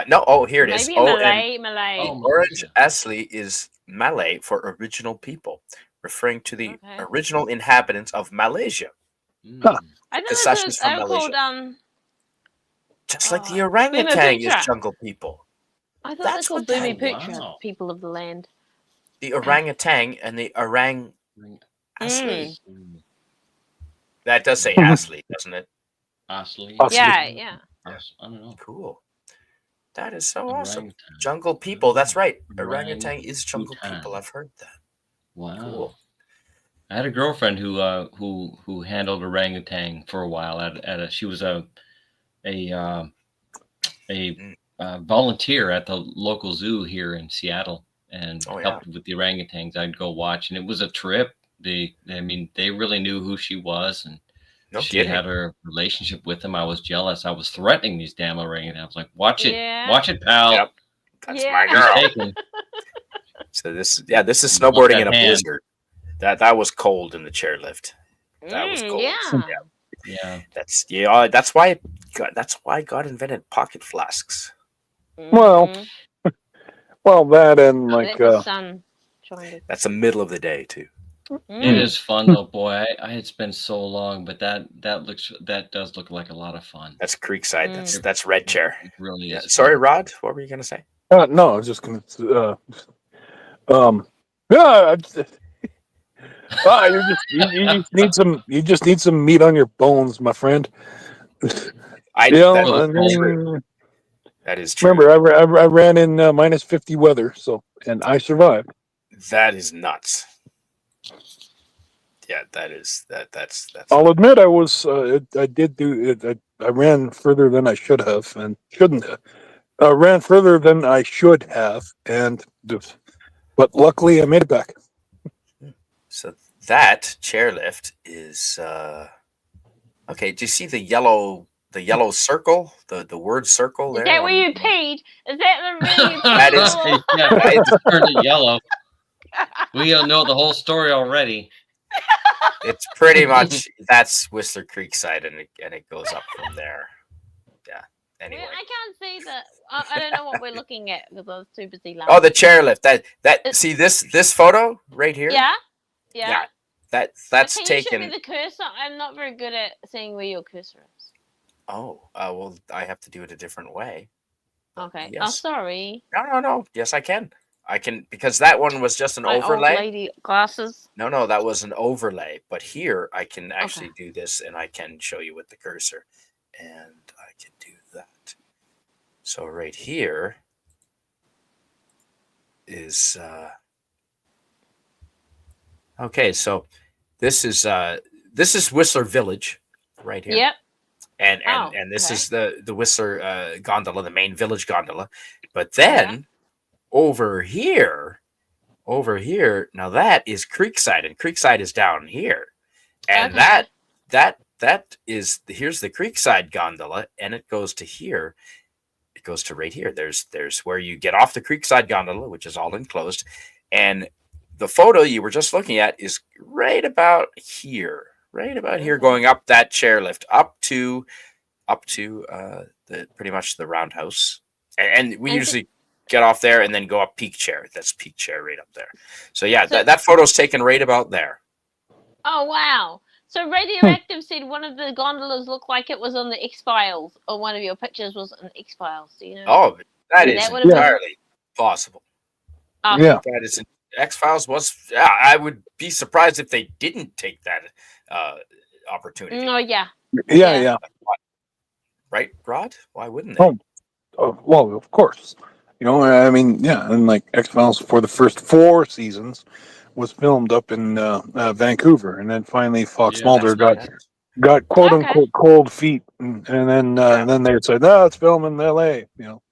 No. Oh, here it is. Maybe Oh, and Malay. Oh, Orange Asli is Malay for original people, referring to the Okay. original inhabitants of Malaysia. Huh. I think The this Sashi's is from they were called Just like the Oh, orangutan is Putra. jungle people. I thought That's they called what Boomy that- Putra, wow. people of the land. The orangutan and the orang Asli. That does say Asli, doesn't it? Asli. Asli. Yeah. I don't know. Cool. That is so awesome. Orangutan. Jungle people. That's right. Orangutan. Orangutan is jungle people. I've heard that. Wow. Cool. I had a girlfriend who handled orangutan for a while. She was a volunteer at the local zoo here in Seattle and helped with the orangutans. I'd go watch, and it was a trip. They really knew who she was, and she had her relationship with them. I was jealous. I was threatening these damn orangutans. I was like, "Watch it, pal." Yep. That's my Yeah. girl. Taken. So this is snowboarding in a blizzard. That was cold in the chairlift. That was cold. Yeah. Yeah. That's why God invented pocket flasks. Well, that and Oh, like that's the sun trying That's the middle of the day too. to. It is fun though, boy. It's been so long, but that does look like a lot of fun. That's Creekside. That's Red Chair. It really is. Sorry, Rod. What were you gonna say? no, I was just gonna yeah. You just need some meat on your bones, my friend. That is true. Remember, I ran in minus 50 weather, and I survived. That is nuts. Yeah, that's. I'll admit I was. I did do it. I ran further than I should have and shouldn't have. Ran further than I should have, but luckily I made it back. So that chairlift is okay. Do you see the yellow circle? The word circle there. Is that where you peed? Is that the ring you peed? That is. It turned it yellow. We don't know the whole story already. It's pretty much that's Whistler Creekside, and it goes up from there. Yeah. Anyway. Well, I can't see the. I don't know what we're looking at because I was too busy laughing. Oh, the chairlift. That see this photo right here. Yeah. That's Can taken. you show me the cursor? I'm not very good at seeing where your cursor is. Oh, well, I have to do it a different way. Okay. Yes. Oh, sorry. No. Yes, I can. I can, because that one was just an My overlay. old lady glasses. No, that was an overlay. But here I can actually do this, and I can show you with the cursor, and I can do that. So right here is okay. So this is Whistler Village, right here. Yep. And this is the Whistler gondola, the main village gondola. But then over here, now that is Creekside, and Creekside is down here, and that is here's the Creekside gondola, and it goes to here. It goes to right here. There's where you get off the Creekside gondola, which is all enclosed, and the photo you were just looking at is right about here, going up that chairlift up to the pretty much the roundhouse, and we usually get off there and then go up peak chair. That's peak chair right up there. So yeah, that photo's taken right about there. Oh wow! So Radioactive said one of the gondolas looked like it was on the X-Files, or one of your pictures was on the X-Files. Do you know? Oh, that is would have been- entirely possible. Oh, Yeah. That is X-Files was. Yeah, I would be surprised if they didn't take that opportunity. Oh yeah. Yeah. Right, Rod? Why wouldn't they? Oh, well, of course. You know, I mean, yeah, and like X-Files for the first 4 seasons was filmed up in Vancouver, and then finally Fox Mulder got quote unquote cold feet, and then they said, "No, it's filmed in L.A." You know.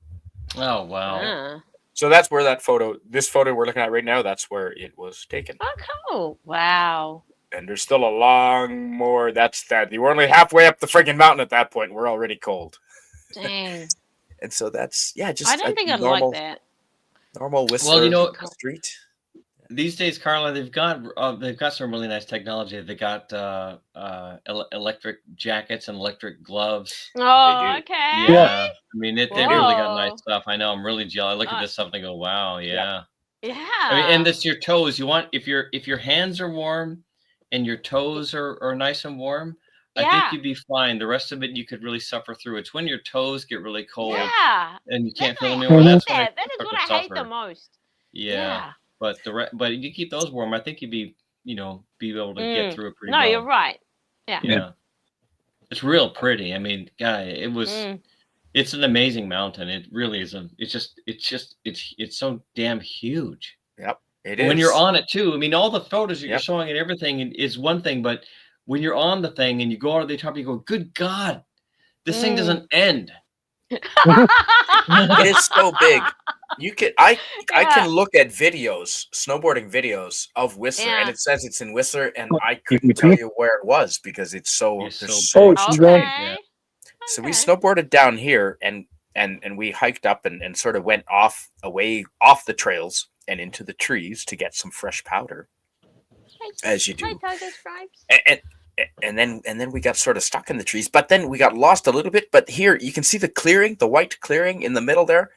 Oh wow. Ah. So that's where this photo we're looking at right now, that's where it was taken. Oh, cool! Wow. And there's still a long more. That's that. You were only halfway up the friggin' mountain at that point. We're already cold. Dang. And so that's just. I don't think I'd like that. Normal Whistler street. These days, Carla, they've got some really nice technology. They got electric jackets and electric gloves. Oh, okay. Yeah, I mean, they really got Whoa. nice stuff. I know. I'm really jealous. I look at this stuff and I go, "Wow, yeah." Yeah. I mean, and it's your toes. You want if your hands are warm and your toes are nice and warm, I think you'd be fine. The rest of it you could really suffer through. It's when your toes get really cold and you can't feel them anymore. That's when that is what I hate the most. Yeah. But but you keep those warm. I think you'd be able to get through it pretty well. No, you're right. Yeah. It's real pretty. I mean, guy, it's an amazing mountain. It really is. It's so damn huge. Yep, it is. When you're on it too. I mean, all the photos that you're showing and everything is one thing, but when you're on the thing and you go out to the top, you go, "Good God, this thing doesn't end." It is so big. I can look at snowboarding videos of Whistler, and it says it's in Whistler, and I couldn't tell you where it was because it's so big. So we snowboarded down here, and we hiked up and sort of went away off the trails and into the trees to get some fresh powder, as you do. And then we got sort of stuck in the trees, but then we got lost a little bit. But here you can see the clearing, the white clearing in the middle there.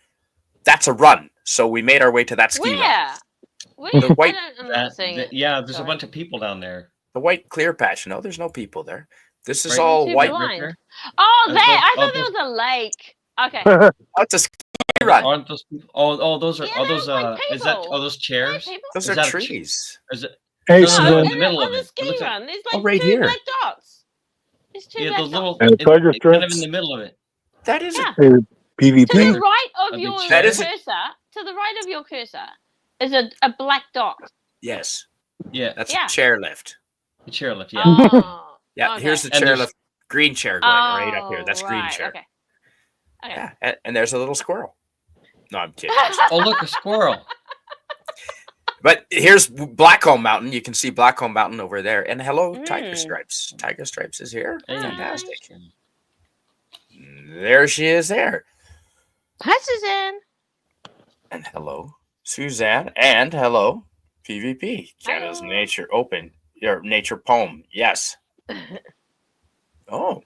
That's a run. So we made our way to that ski run. The white, there's a bunch of people down there. The white clear patch. No, there's no people there. This is all white. Oh, I thought there was a lake. Okay. It's a ski run. Aren't those people? Those are is that those chairs? Those are trees. Is it? Hey, no, in the middle of the it. ski run. There's like right two here. black dots. There's two black those little dots. Tiger kind of stripes. in the middle of it. That is PvP. To the right of your That cursor, is a black dot. Yes. Yeah. That's a chairlift. The chairlift, yeah. Oh, yeah, okay. here's the chairlift. Green chair going right up here. That's green chair. Okay. Yeah, and there's a little squirrel. No, I'm kidding. Oh, look, a squirrel. But here's Blackcomb Mountain. You can see Blackcomb Mountain over there. And hello, Tiger Stripes. Tiger Stripes is here. Fantastic. There she is there. Hi, Suzanne. And hello, Suzanne. And hello, PvP. Canada's Nature Open. Your Nature Poem. Yes. Oh.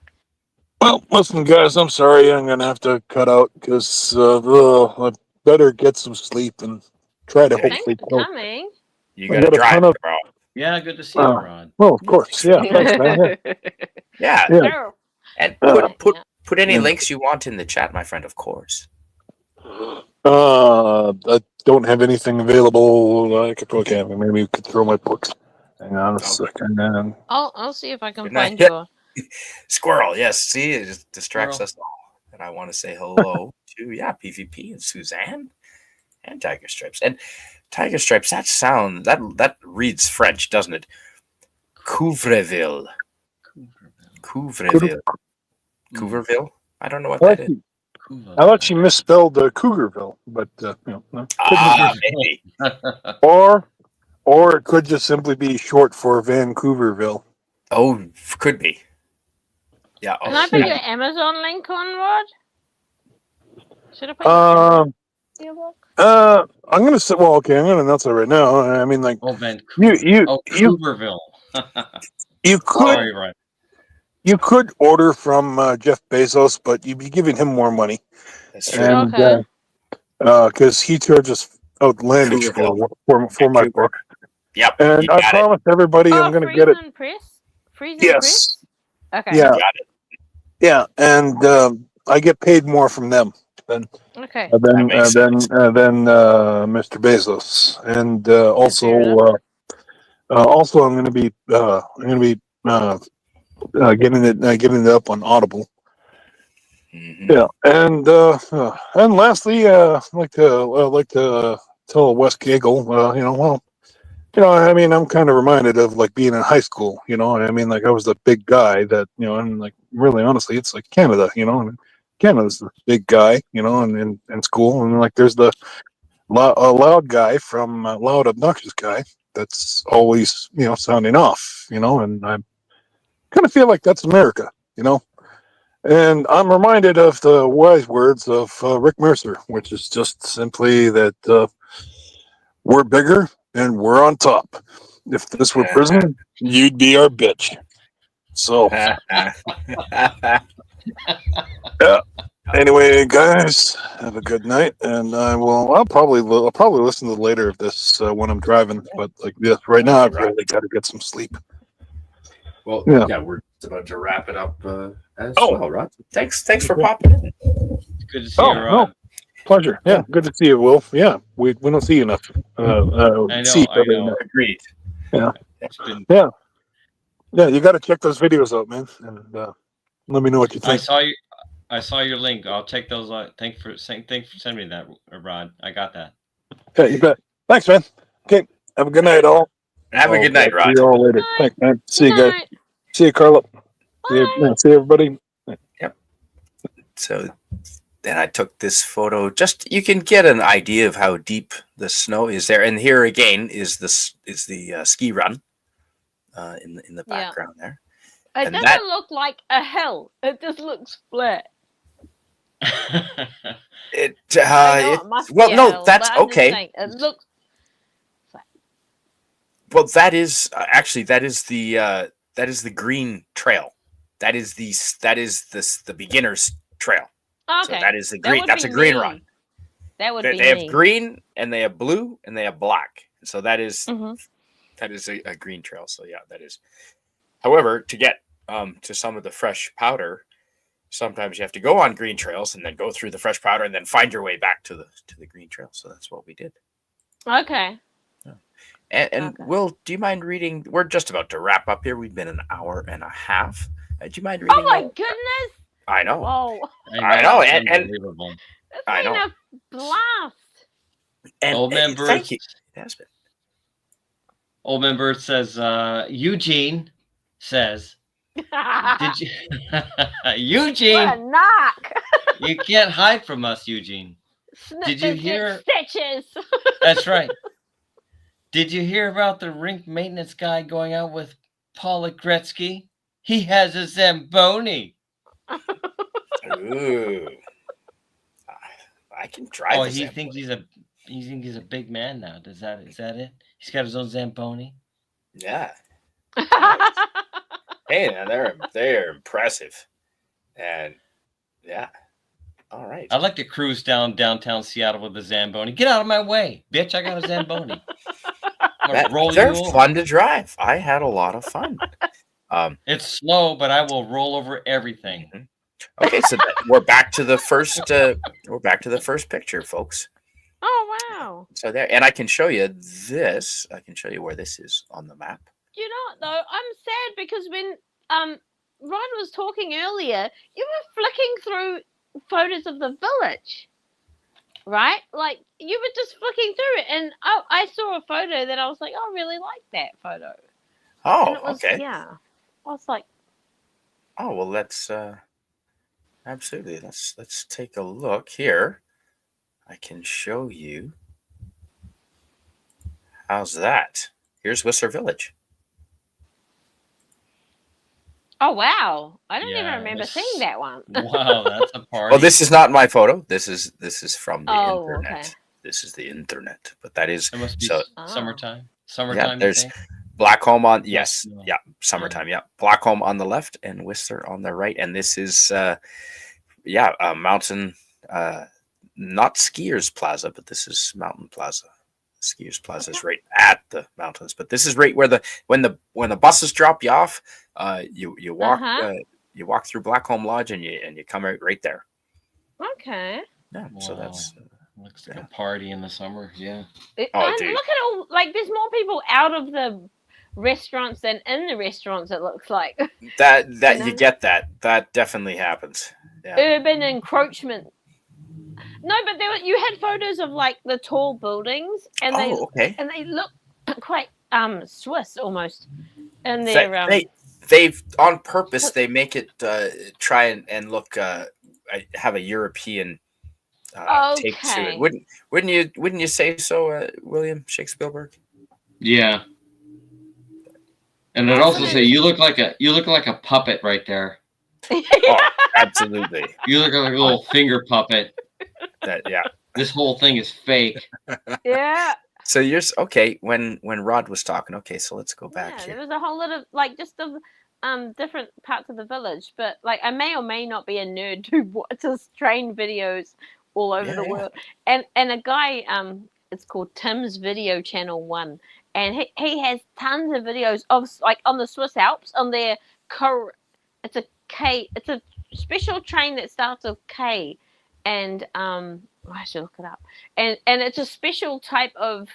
Well, listen, guys, I'm sorry. I'm going to have to cut out because I better get some sleep and try to hopefully. Thanks for coming. You got to drive, bro. Yeah, good to see you, Ron. Well, of course. Yeah. Thanks, man. Yeah. And put any links you want in the chat, my friend, of course. I don't have anything available. Okay, maybe we could throw my books. Hang on a second. I'll see if I can find your squirrel. Yes, see, it just distracts us all. And I want to say hello to PvP and Suzanne and Tiger Stripes. And Tiger Stripes, that reads French, doesn't it? Couvreville. Couvreville. I don't know what that is. I thought she misspelled Cougarville, but no. Maybe. Or it could just simply be short for Vancouverville. Oh, could be. Yeah. Can I put your Amazon link on, Rod? Should I put I'm gonna say. Well, okay, I'm gonna announce it right now. I mean, like Oh, Vancouver. you Cooperville. could Sorry, right. you could order from Jeff Bezos, but you'd be giving him more money, That's true. and Okay. because he charges outlandish for my Vancouver. book. Yep, And you I got it. promised everybody I'm Oh, gonna get it. Friesen Press. Friesen Yes, Press. Okay. You yeah, got it. yeah, and I get paid more from them than Okay. That makes sense. Mr. Bezos, and fair also I'm going to be getting it up on Audible. Mhm. Yeah, and lastly, I'd like to tell Wes Gagel, I mean, I'm kind of reminded of like being in high school, I mean, like I was the big guy that, and like really honestly, it's like Canada, and Canada's the big guy, in school, and like there's the loud guy from loud obnoxious guy that's always, sounding off, and I kind of feel like that's America, and I'm reminded of the wise words of Rick Mercer, which is just simply that we're bigger and we're on top. If this were prison, you'd be our bitch. So, yeah. Anyway, guys, have a good night, and I'll probably listen to later of this when I'm driving. But like this, right now, I've really got to get some sleep. Well, Yeah. yeah, we're about to wrap it up as Oh. well, Rod. Thanks for popping in. It's good to see you, Rod. No, pleasure. Yeah, good to see you, Will. Yeah, we don't see you enough. I See each know. other enough. Agreed. Yeah. It's been. Yeah, you got to check those videos out, man, and let me know what you think. I saw your link. I'll check those out. Thanks for sending me that, Rod. I got that. Yeah, you bet. Thanks, man. Okay, have a good night, all. Have a good night, Rod. See you all later. Night. Thanks, man. See you Good guys. night. See you, Carla. Bye. See everybody. So then I took this photo. Just you can get an idea of how deep the snow is there. And here again is the ski run in the Yeah. background there. It And doesn't that- look like a hill. It just looks flat. It I know it must well be a no hill, that's but I'm just okay. saying, it looks. Well, that is actually that is the green trail. That is the beginner's trail. Okay. So that is the That green. would That's be a green me. run. That would They, be they me. have green and they have blue and they have black. So that is Mhm. a green trail. So yeah, that is. However, to get to some of the fresh powder, sometimes you have to go on green trails and then go through the fresh powder and then find your way back to the green trail. So that's what we did. Okay. And Okay. Will, do you mind reading? We're just about to wrap up here. We've been an hour and a half. Do you mind reading? Oh my goodness! I know. Whoa. I know, It's and unbelievable. It's I been know. a blast. And Old man thank Bird. you. It has been. Old man Bird says. Eugene says. Did you, Eugene? What a knock! You can't hide from us, Eugene. Did you Snippets, hear? stitches? That's right. Did you hear about the rink maintenance guy going out with Paula Gretzky? He has a Zamboni. Ooh. I can drive. Oh, the he Zamboni. thinks he's a big man now. Is that it? He's got his own Zamboni. Yeah. Hey, now they're impressive, and yeah. All right. I'd like to cruise downtown Seattle with a Zamboni. Get out of my way, bitch! I got a Zamboni. I'm gonna roll They're you over. fun to drive. I had a lot of fun. It's slow, but I will roll over everything. Okay, so we're back to the first. We're back to the first picture, folks. Oh wow! So there, and I can show you this. I can show you where this is on the map. You know what though? I'm sad because when Ron was talking earlier, you were flicking through photos of the village, right? Like you were just flicking through it, and I saw a photo that I was like, I really like that photo. Oh, And it was, okay. Yeah, I was like, Oh well, let's absolutely. Let's take a look here. I can show you. How's that? Here's Whistler Village. Oh wow! I don't even Yeah, remember this- seeing that one. Wow, that's a party. Well, this is not my photo. This is from the Oh, internet. okay. This is the internet. But that is It must be so. summertime. Yeah, Summertime, you there's think? Blackcomb on. Yes, No. yeah, summertime. Yeah, Blackcomb on the left and Whistler on the right. And this is a mountain. Not skiers plaza, but this is mountain plaza. Skiers plaza is right at the mountains, but this is right where when the buses drop you off, you walk you walk through Blackcomb Lodge and you come out right there. Okay. Yeah, so Wow. that's Looks like a party in the summer. Yeah. Oh, And dude. look at all, like, there's more people out of the restaurants than in the restaurants, it looks like. that You you know? get that definitely happens. Yeah. Urban encroachment. No, but you had photos of like the tall buildings, and Okay. they look quite Swiss almost. And They've on purpose they make it try and look have a European take to Okay. it. Wouldn't you say so, William Shakespeare? Yeah. And I'd also say you look like a puppet right there. Oh, absolutely. You look like a little finger puppet. Yeah. This whole thing is fake. Yeah. So okay. When Rod was talking, okay. So let's go back Yeah, here. there was a whole lot of like just of different parts of the village, but like I may or may not be a nerd who watches train videos all over the world. And a guy it's called Tim's Video Channel 1, and he has tons of videos of like on the Swiss Alps on their it's a special train that starts with K, and I should look it up. And it's a special type of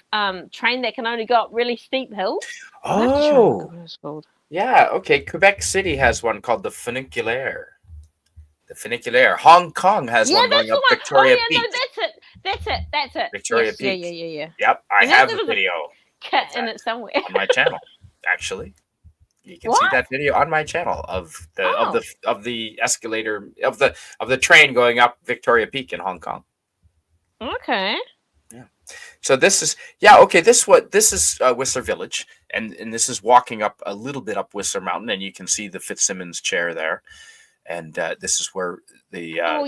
train that can only go up really steep hills. Oh, It's called. yeah. Okay. Quebec City has one called the Funiculaire. The Funiculaire. Hong Kong has one going up Victoria Peak. No, that's it. Victoria Yes, Peak. Yeah. Yep, I have the video Cat in it somewhere. on my channel. Actually, you can see that video on my channel of the escalator of the train going up Victoria Peak in Hong Kong. Okay. Yeah. So this is okay. This is Whistler Village, and this is walking up a little bit up Whistler Mountain, and you can see the Fitzsimmons chair there, and this is where the yeah.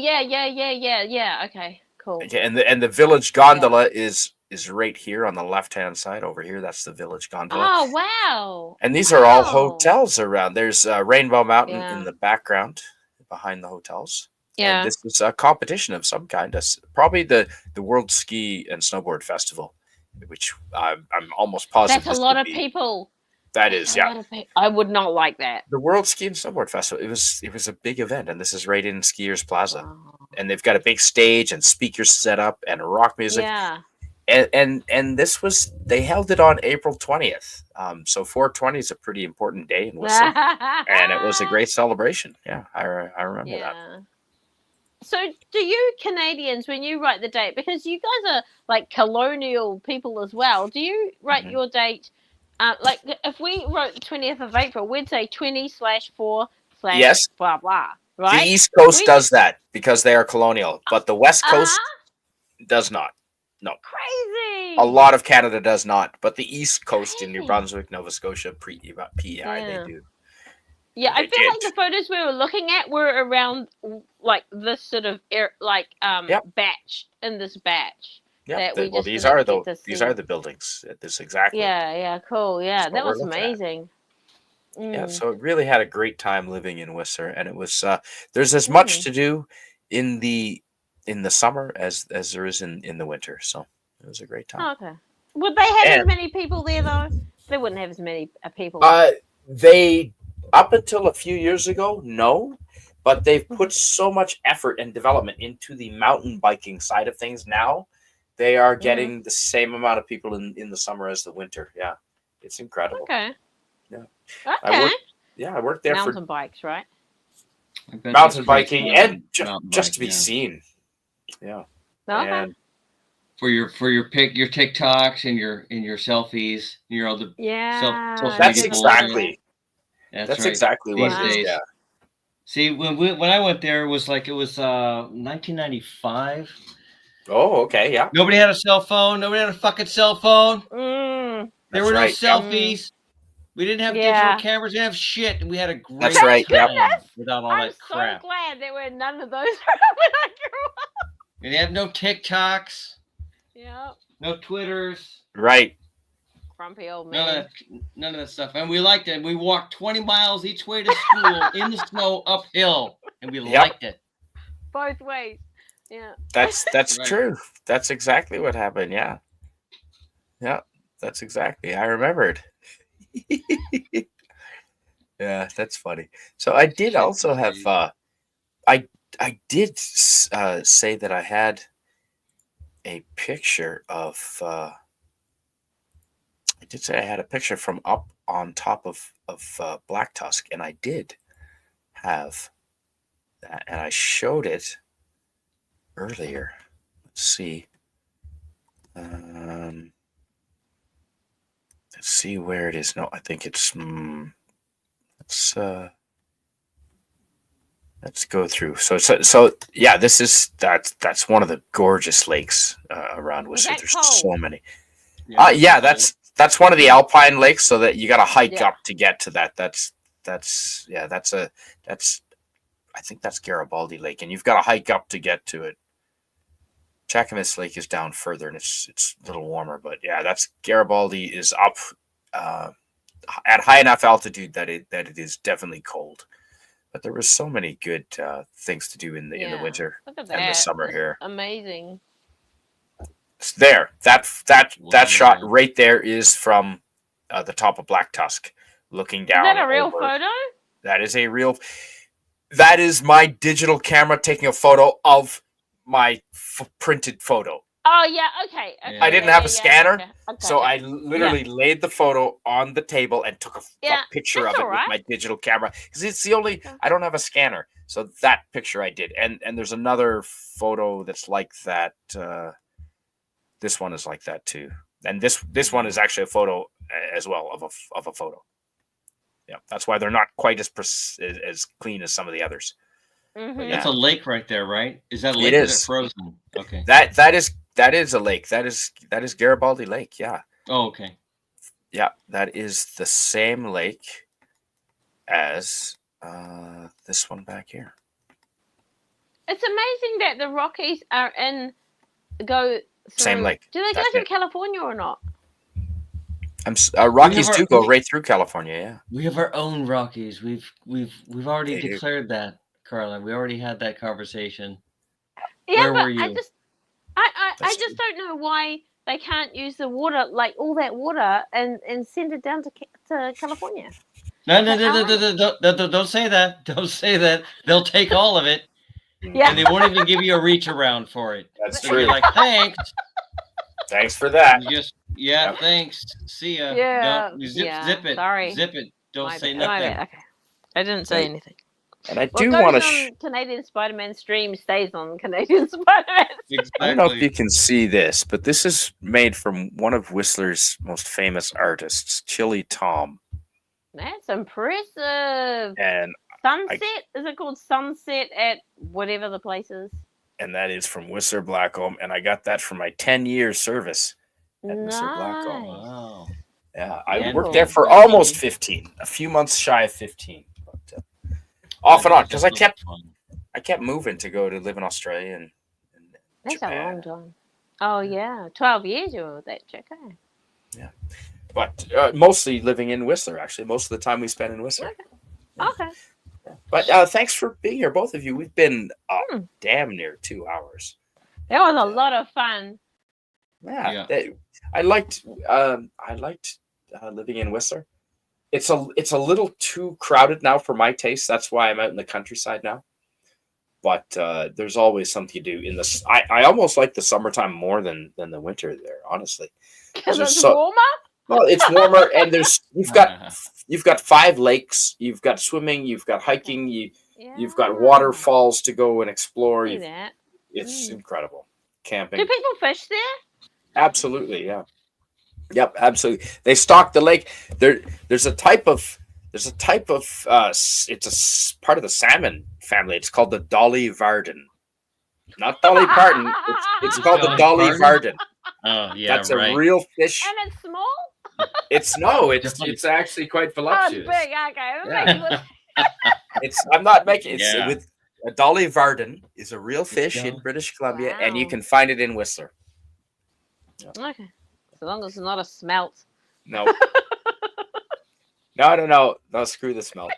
Okay, cool. and the village gondola is right here on the left hand side over here. That's the village gondola. Oh wow! And these are all hotels around. There's Rainbow Mountain in the background behind the hotels. Yeah. And this is a competition of some kind. Probably the World Ski and Snowboard Festival, which I'm almost positive. That's a lot of people. That is, yeah. I would not like that. The World Ski and Snowboard Festival. It was a big event, and this is right in Skiers Plaza. Oh. And they've got a big stage and speakers set up and rock music. Yeah. And this was they held it on April 20th. So 420 is a pretty important day in Whistler, and it was a great celebration. Yeah, I remember that. So do you Canadians, when you write the date, because you guys are like colonial people as well, do you write your date like if we wrote the 20th of April, we'd say 20/4/ Yes. blah blah, right? The East Coast does that because they are colonial, but the West Coast does not. No. Crazy. A lot of Canada does not, but the East Coast in New Brunswick, Nova Scotia, PEI, they do. Yeah, I feel like the photos we were looking at were around like this sort of batch in this batch. Yeah, these are the buildings. This exactly. Yeah, cool. Yeah, that was amazing. Yeah, so it really had a great time living in Whistler, and it was there's as much to do in the summer as there is in the winter. So it was a great time. Oh, okay. Would they have as many people there though? They wouldn't have as many people. They up until a few years ago, no, but they've put so much effort and development into the mountain biking side of things now. They are getting the same amount of people in the summer as the winter. Yeah, it's incredible. Okay. Yeah. Okay. I worked there mountain bikes, right? Mountain biking and just to be seen. Yeah. Okay. And for your TikToks and your selfies, your other That's exactly. That's right. Exactly what it is. Yeah. See, when I went there, it was 1995. Oh, okay, yeah. Nobody had a cell phone. Nobody had a fucking cell phone. Mm. There were no selfies. We didn't have Yeah. digital cameras. We didn't have shit, and we had a great That's right, time yep. without all I'm that so crap. glad there were none of those when I grew up. And they have no TikToks, Yeah. no Twitters, Right. Grumpy old none man. of that stuff. And we liked it. We walked 20 miles each way to school in the snow uphill, and we Yep. liked it. Both ways. Yeah. That's Right. true. That's exactly what happened. Yeah. Yeah. That's exactly. I remembered. Yeah, that's funny. So I did Shit, also those have days. I did say that I had a picture of I did say I had a picture from up on top of Black Tusk, and I did have that, and I showed it earlier. Let's see. Let's see where it is. No, I think it's let's go through. So yeah, that's one of the gorgeous lakes around Was Whistler. that There's cold? so many. Yeah, Yeah, that's one of the alpine lakes, so that you got to hike Yeah. up to get to that. That's I think that's Garibaldi Lake, and you've got to hike up to get to it. Chacamis Lake is down further, and it's a little warmer, but yeah, that's Garibaldi is up at high enough altitude that it is definitely cold. But there was so many good things to do in the Yeah. winter Look at and the that. summer That's here. amazing. It's there, that Wow. shot right there is from the top of Black Tusk, looking Is down. that a real over- photo? That is a real. That is my digital camera taking a photo of my printed photo. Oh yeah, okay. Yeah. I didn't have a scanner, gotcha. so I literally laid the photo on the table and took a Yeah, picture that's of it all right. with my digital camera, because it's the only. Okay. I don't have a scanner, so that picture I did. And there's another photo that's like that. This one is like that too, and this one is actually a photo as well of a photo. Yeah, that's why they're not quite as clean as some of the others. Mhm. That's a lake right there, right? Is that a It lake? is. Is it frozen? Okay. That is a lake. That is Garibaldi Lake. Yeah. Oh, okay. Yeah, that is the same lake as this one back here. It's amazing that the Rockies are go through, Same lake. Do they go That's through it. California or not? Rockies never- do go right through California. Yeah. We have our own Rockies. We've already They do. declared that, Carla. We already had that conversation. Yeah, Where but were you? I That's just don't know why they can't use the water, like all that water, and send it down to California. No, don't say that. Don't say that. They'll take all of it, Yeah. and they won't even give you a reach around for it. That's They'll be true. like, thanks. Thanks for that. You just, yeah, Yep. thanks. See ya. Yeah, Don't, you yeah, zip it. sorry. Zip it. Don't My say bad, my nothing. bad. Okay, I didn't say Right. anything. And I What do goes want on to. Canadian Spider-Man stream stays on Canadian Spider-Man. Exactly. I don't know if you can see this, but this is made from one of Whistler's most famous artists, Chili Tom. That's impressive. And Sunset? Is it called Sunset at whatever the place is? that is from Whistler Blackcomb. And I got that for my 10-year service at Whistler Blackcomb. Nice. Wow. Yeah, I Yeah, worked there cool. for almost 15, a few months shy of 15. But, off and on, because I kept moving to go to live in Australia and That's Japan. a long time. Oh yeah, 12 years you were with that chick. Eh? But mostly living in Whistler, actually. Most of the time we spent in Whistler. Okay. But thanks for being here, both of you. We've been damn near 2 hours. That was a lot of fun. Yeah, Yeah. I liked living in Whistler. It's a little too crowded now for my taste. That's why I'm out in the countryside now. But there's always something to do in this. I almost like the summertime more than the winter there, honestly. Because There's it's so- warmer. Well, it's warmer, and you've got 5 lakes. You've got swimming. You've got hiking. You've got Yeah. waterfalls to go and explore. See that. It's Mm. incredible. Camping. Do people fish there? Absolutely, yeah. Yep, absolutely. They stock the lake. There's a type of it's part of the salmon family. It's called the Dolly Varden. Not Dolly Parton. It's called the Dolly Dolly Varden? Varden. Oh, yeah, That's right. a real fish. And it's small? It's actually quite Oh, it's voluptuous. big. Okay. It Yeah. makes it look- I'm not making it's Yeah. with a Dolly Varden is a real fish in go. British Columbia, and you Wow. can find it in Whistler. Okay. As long as it's not a smelt. No, no. Screw the smell.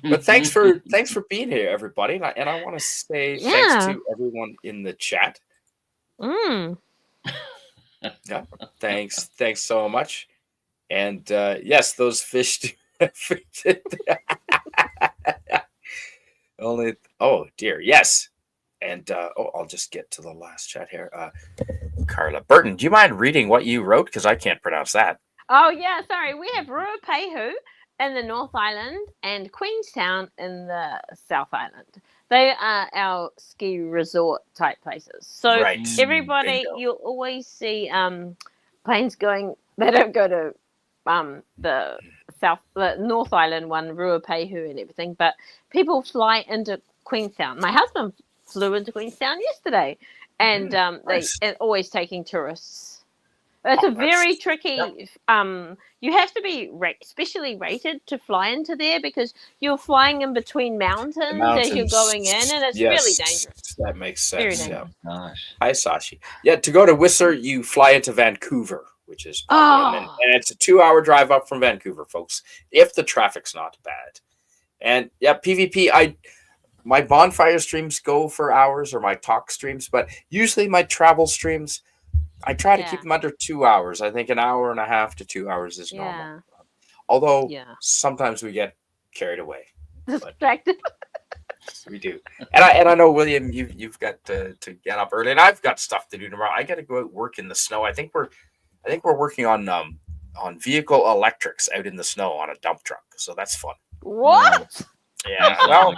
But thanks for being here, everybody, and I want to say thanks Yeah. to everyone in the chat. Mm. Yeah, thanks so much. And yes, those fish do. Only. Oh dear, yes. And I'll just get to the last chat here. Carla Burton, do you mind reading what you wrote? Because I can't pronounce that. Oh, yeah. Sorry. We have Ruapehu in the North Island and Queenstown in the South Island. They are our ski resort type places. So Right. everybody, Bingo. you'll always see planes going. They don't go to the North Island one, Ruapehu and everything, but people fly into Queenstown. My husband flew into Queenstown yesterday, and nice. they always taking tourists. It's a very tricky. You have to be specially rated to fly into there because you're flying in between mountains as you're going in, and it's really dangerous. That makes Very sense. Yeah. dangerous. Gosh. Hi, Sashi. Yeah, to go to Whistler, you fly into Vancouver, which is and it's a 2-hour drive up from Vancouver, folks, if the traffic's not bad. And yeah, PvP, my bonfire streams go for hours, or my talk streams, but usually my travel streams, I try to keep them under 2 hours. I think an hour and a half to 2 hours is normal. Although sometimes we get carried away. Distracted. We do. And I know, William, you've got to get up early, and I've got stuff to do tomorrow. I got to go out work in the snow. I think we're working on vehicle electrics out in the snow on a dump truck. So that's fun. What? Yeah. Well,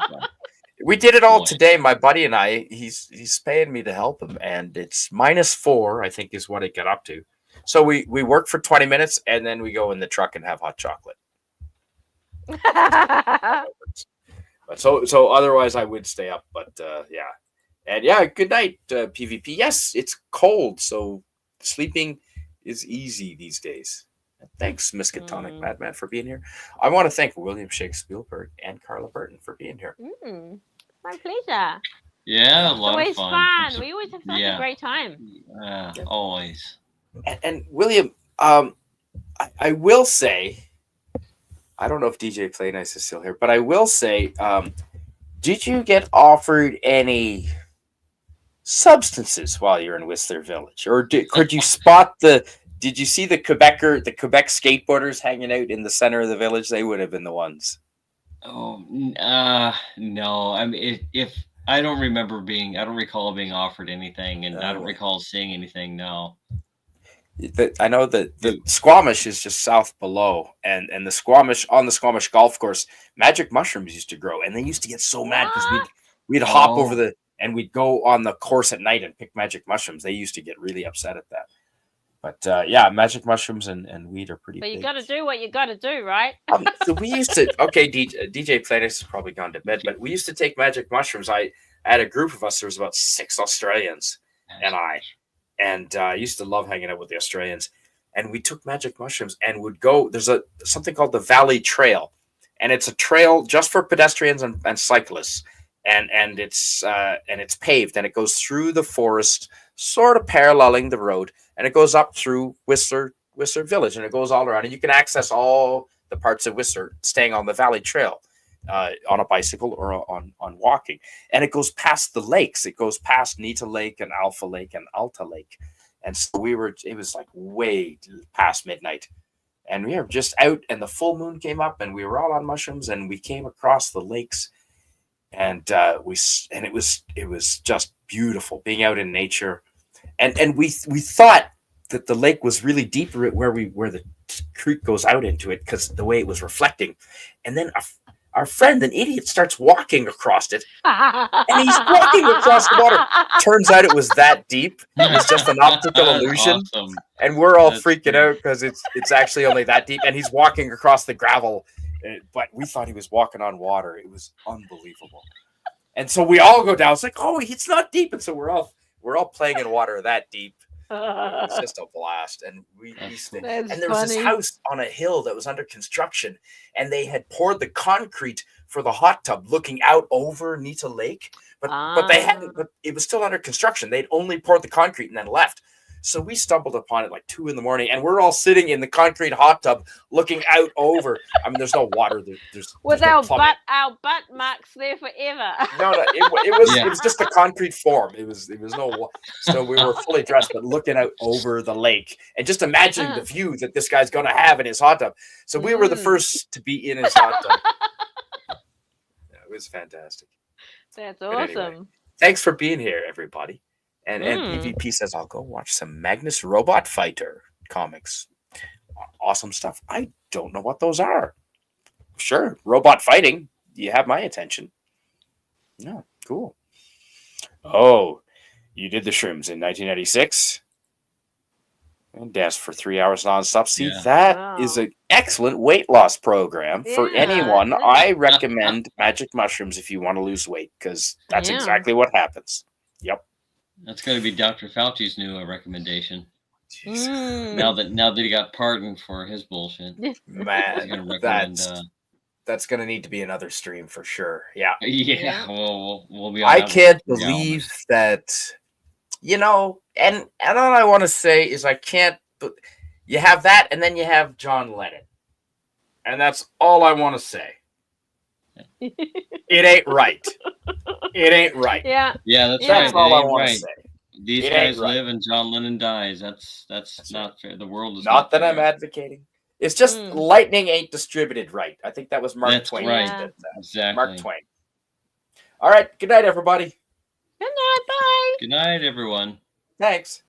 we did it all today. My buddy and I, he's paying me to help him, and it's -4, I think, is what it got up to. So we work for 20 minutes, and then we go in the truck and have hot chocolate. But so otherwise I would stay up. But yeah, and yeah, good night, PvP. Yes, it's cold, so sleeping is easy these days. Thanks, Miskatonic Madman, for being here. I want to thank William Shakespeare and Carla Burton for being here. My pleasure. Yeah, a lot always of fun. We always have such a great time. Always. And William, I will say, I don't know if DJ Play Nice is still here, but I will say, did you get offered any substances while you're in Whistler Village, or could you spot Did you see the Quebec skateboarders hanging out in the center of the village? They would have been the ones. Oh, no. I mean, if I don't recall being offered anything, and I don't recall seeing anything. No. I know that the Squamish is just south below, and the Squamish golf course, magic mushrooms used to grow, and they used to get so mad because we'd hop over and we'd go on the course at night and pick magic mushrooms. They used to get really upset at that. But yeah, magic mushrooms and weed are pretty. But you big. got to do what you got to do, right? So we used to. Okay, DJ Platus has probably gone to bed, but we used to take magic mushrooms. I had a group of us. There was about 6 Australians, and I used to love hanging out with the Australians. And we took magic mushrooms and would go. There's something called the Valley Trail, and it's a trail just for pedestrians and cyclists. And it's paved, and it goes through the forest, sort of paralleling the road, and it goes up through Whistler Village, and it goes all around, and you can access all the parts of Whistler staying on the Valley Trail on a bicycle or on walking. And it goes past the lakes. It goes past Nita Lake and Alpha Lake and Alta Lake. And so it was like way past midnight, and we were just out, and the full moon came up, and we were all on mushrooms, and we came across the lakes. And it was just beautiful being out in nature, and we thought that the lake was really deeper where the creek goes out into it because the way it was reflecting, and then our friend, an idiot, starts walking across it, and he's walking across the water. Turns out it was that deep. It was just an optical illusion, awesome. And we're all freaking out because it's actually only that deep, and he's walking across the gravel. But we thought he was walking on water. It was unbelievable. And so we all go down. It's like, oh, it's not deep. And so we're all playing in water that deep. It's just a blast. And That's and there was this funny. house on a hill that was under construction, and they had poured the concrete for the hot tub looking out over Nita Lake, but they hadn't. But it was still under construction. They'd only poured the concrete and then left. So we stumbled upon it like 2 a.m, and we're all sitting in the concrete hot tub looking out over. I mean, there's no water. There's With no our plumbing. butt marks there forever. No, it was just a concrete form. It was no. So we were fully dressed, but looking out over the lake and just imagining the view that this guy's going to have in his hot tub. So we were the first to be in his hot tub. Yeah, it was fantastic. That's But awesome. anyway, thanks for being here, everybody. And PvP says I'll go watch some Magnus Robot Fighter comics. Awesome stuff. I don't know what those are. Sure, robot fighting. You have my attention. No, cool. Oh, you did the shrooms in 1996 and danced for 3 hours nonstop. See, Yeah. that is an excellent weight loss program for Yeah, anyone. it is. I recommend magic mushrooms if you want to lose weight, because that's Yeah. exactly what happens. Yep. That's going to be Dr. Fauci's new recommendation. Mm. Now that he got pardoned for his bullshit, he's going to Man, recommend. that's going to need to be another stream for sure. Yeah. Yeah, we'll be. On I that can't for 3 believe hours. that, and all I want to say is I can't. But you have that, and then you have John Lennon, and that's all I want to say. It ain't right. It ain't right. Yeah. Yeah, that's Yeah. right. That's all It I ain't want to right. say. These It ain't guys right. live and John Lennon dies. That's That's not fair. The world is Not that fair. I'm advocating. It's just Mm. lightning ain't distributed right. I think that was Mark That's Twain. right. who said that. Exactly. Mark Twain. All right. Good night, everybody. Good night. Bye. Good night, everyone. Thanks.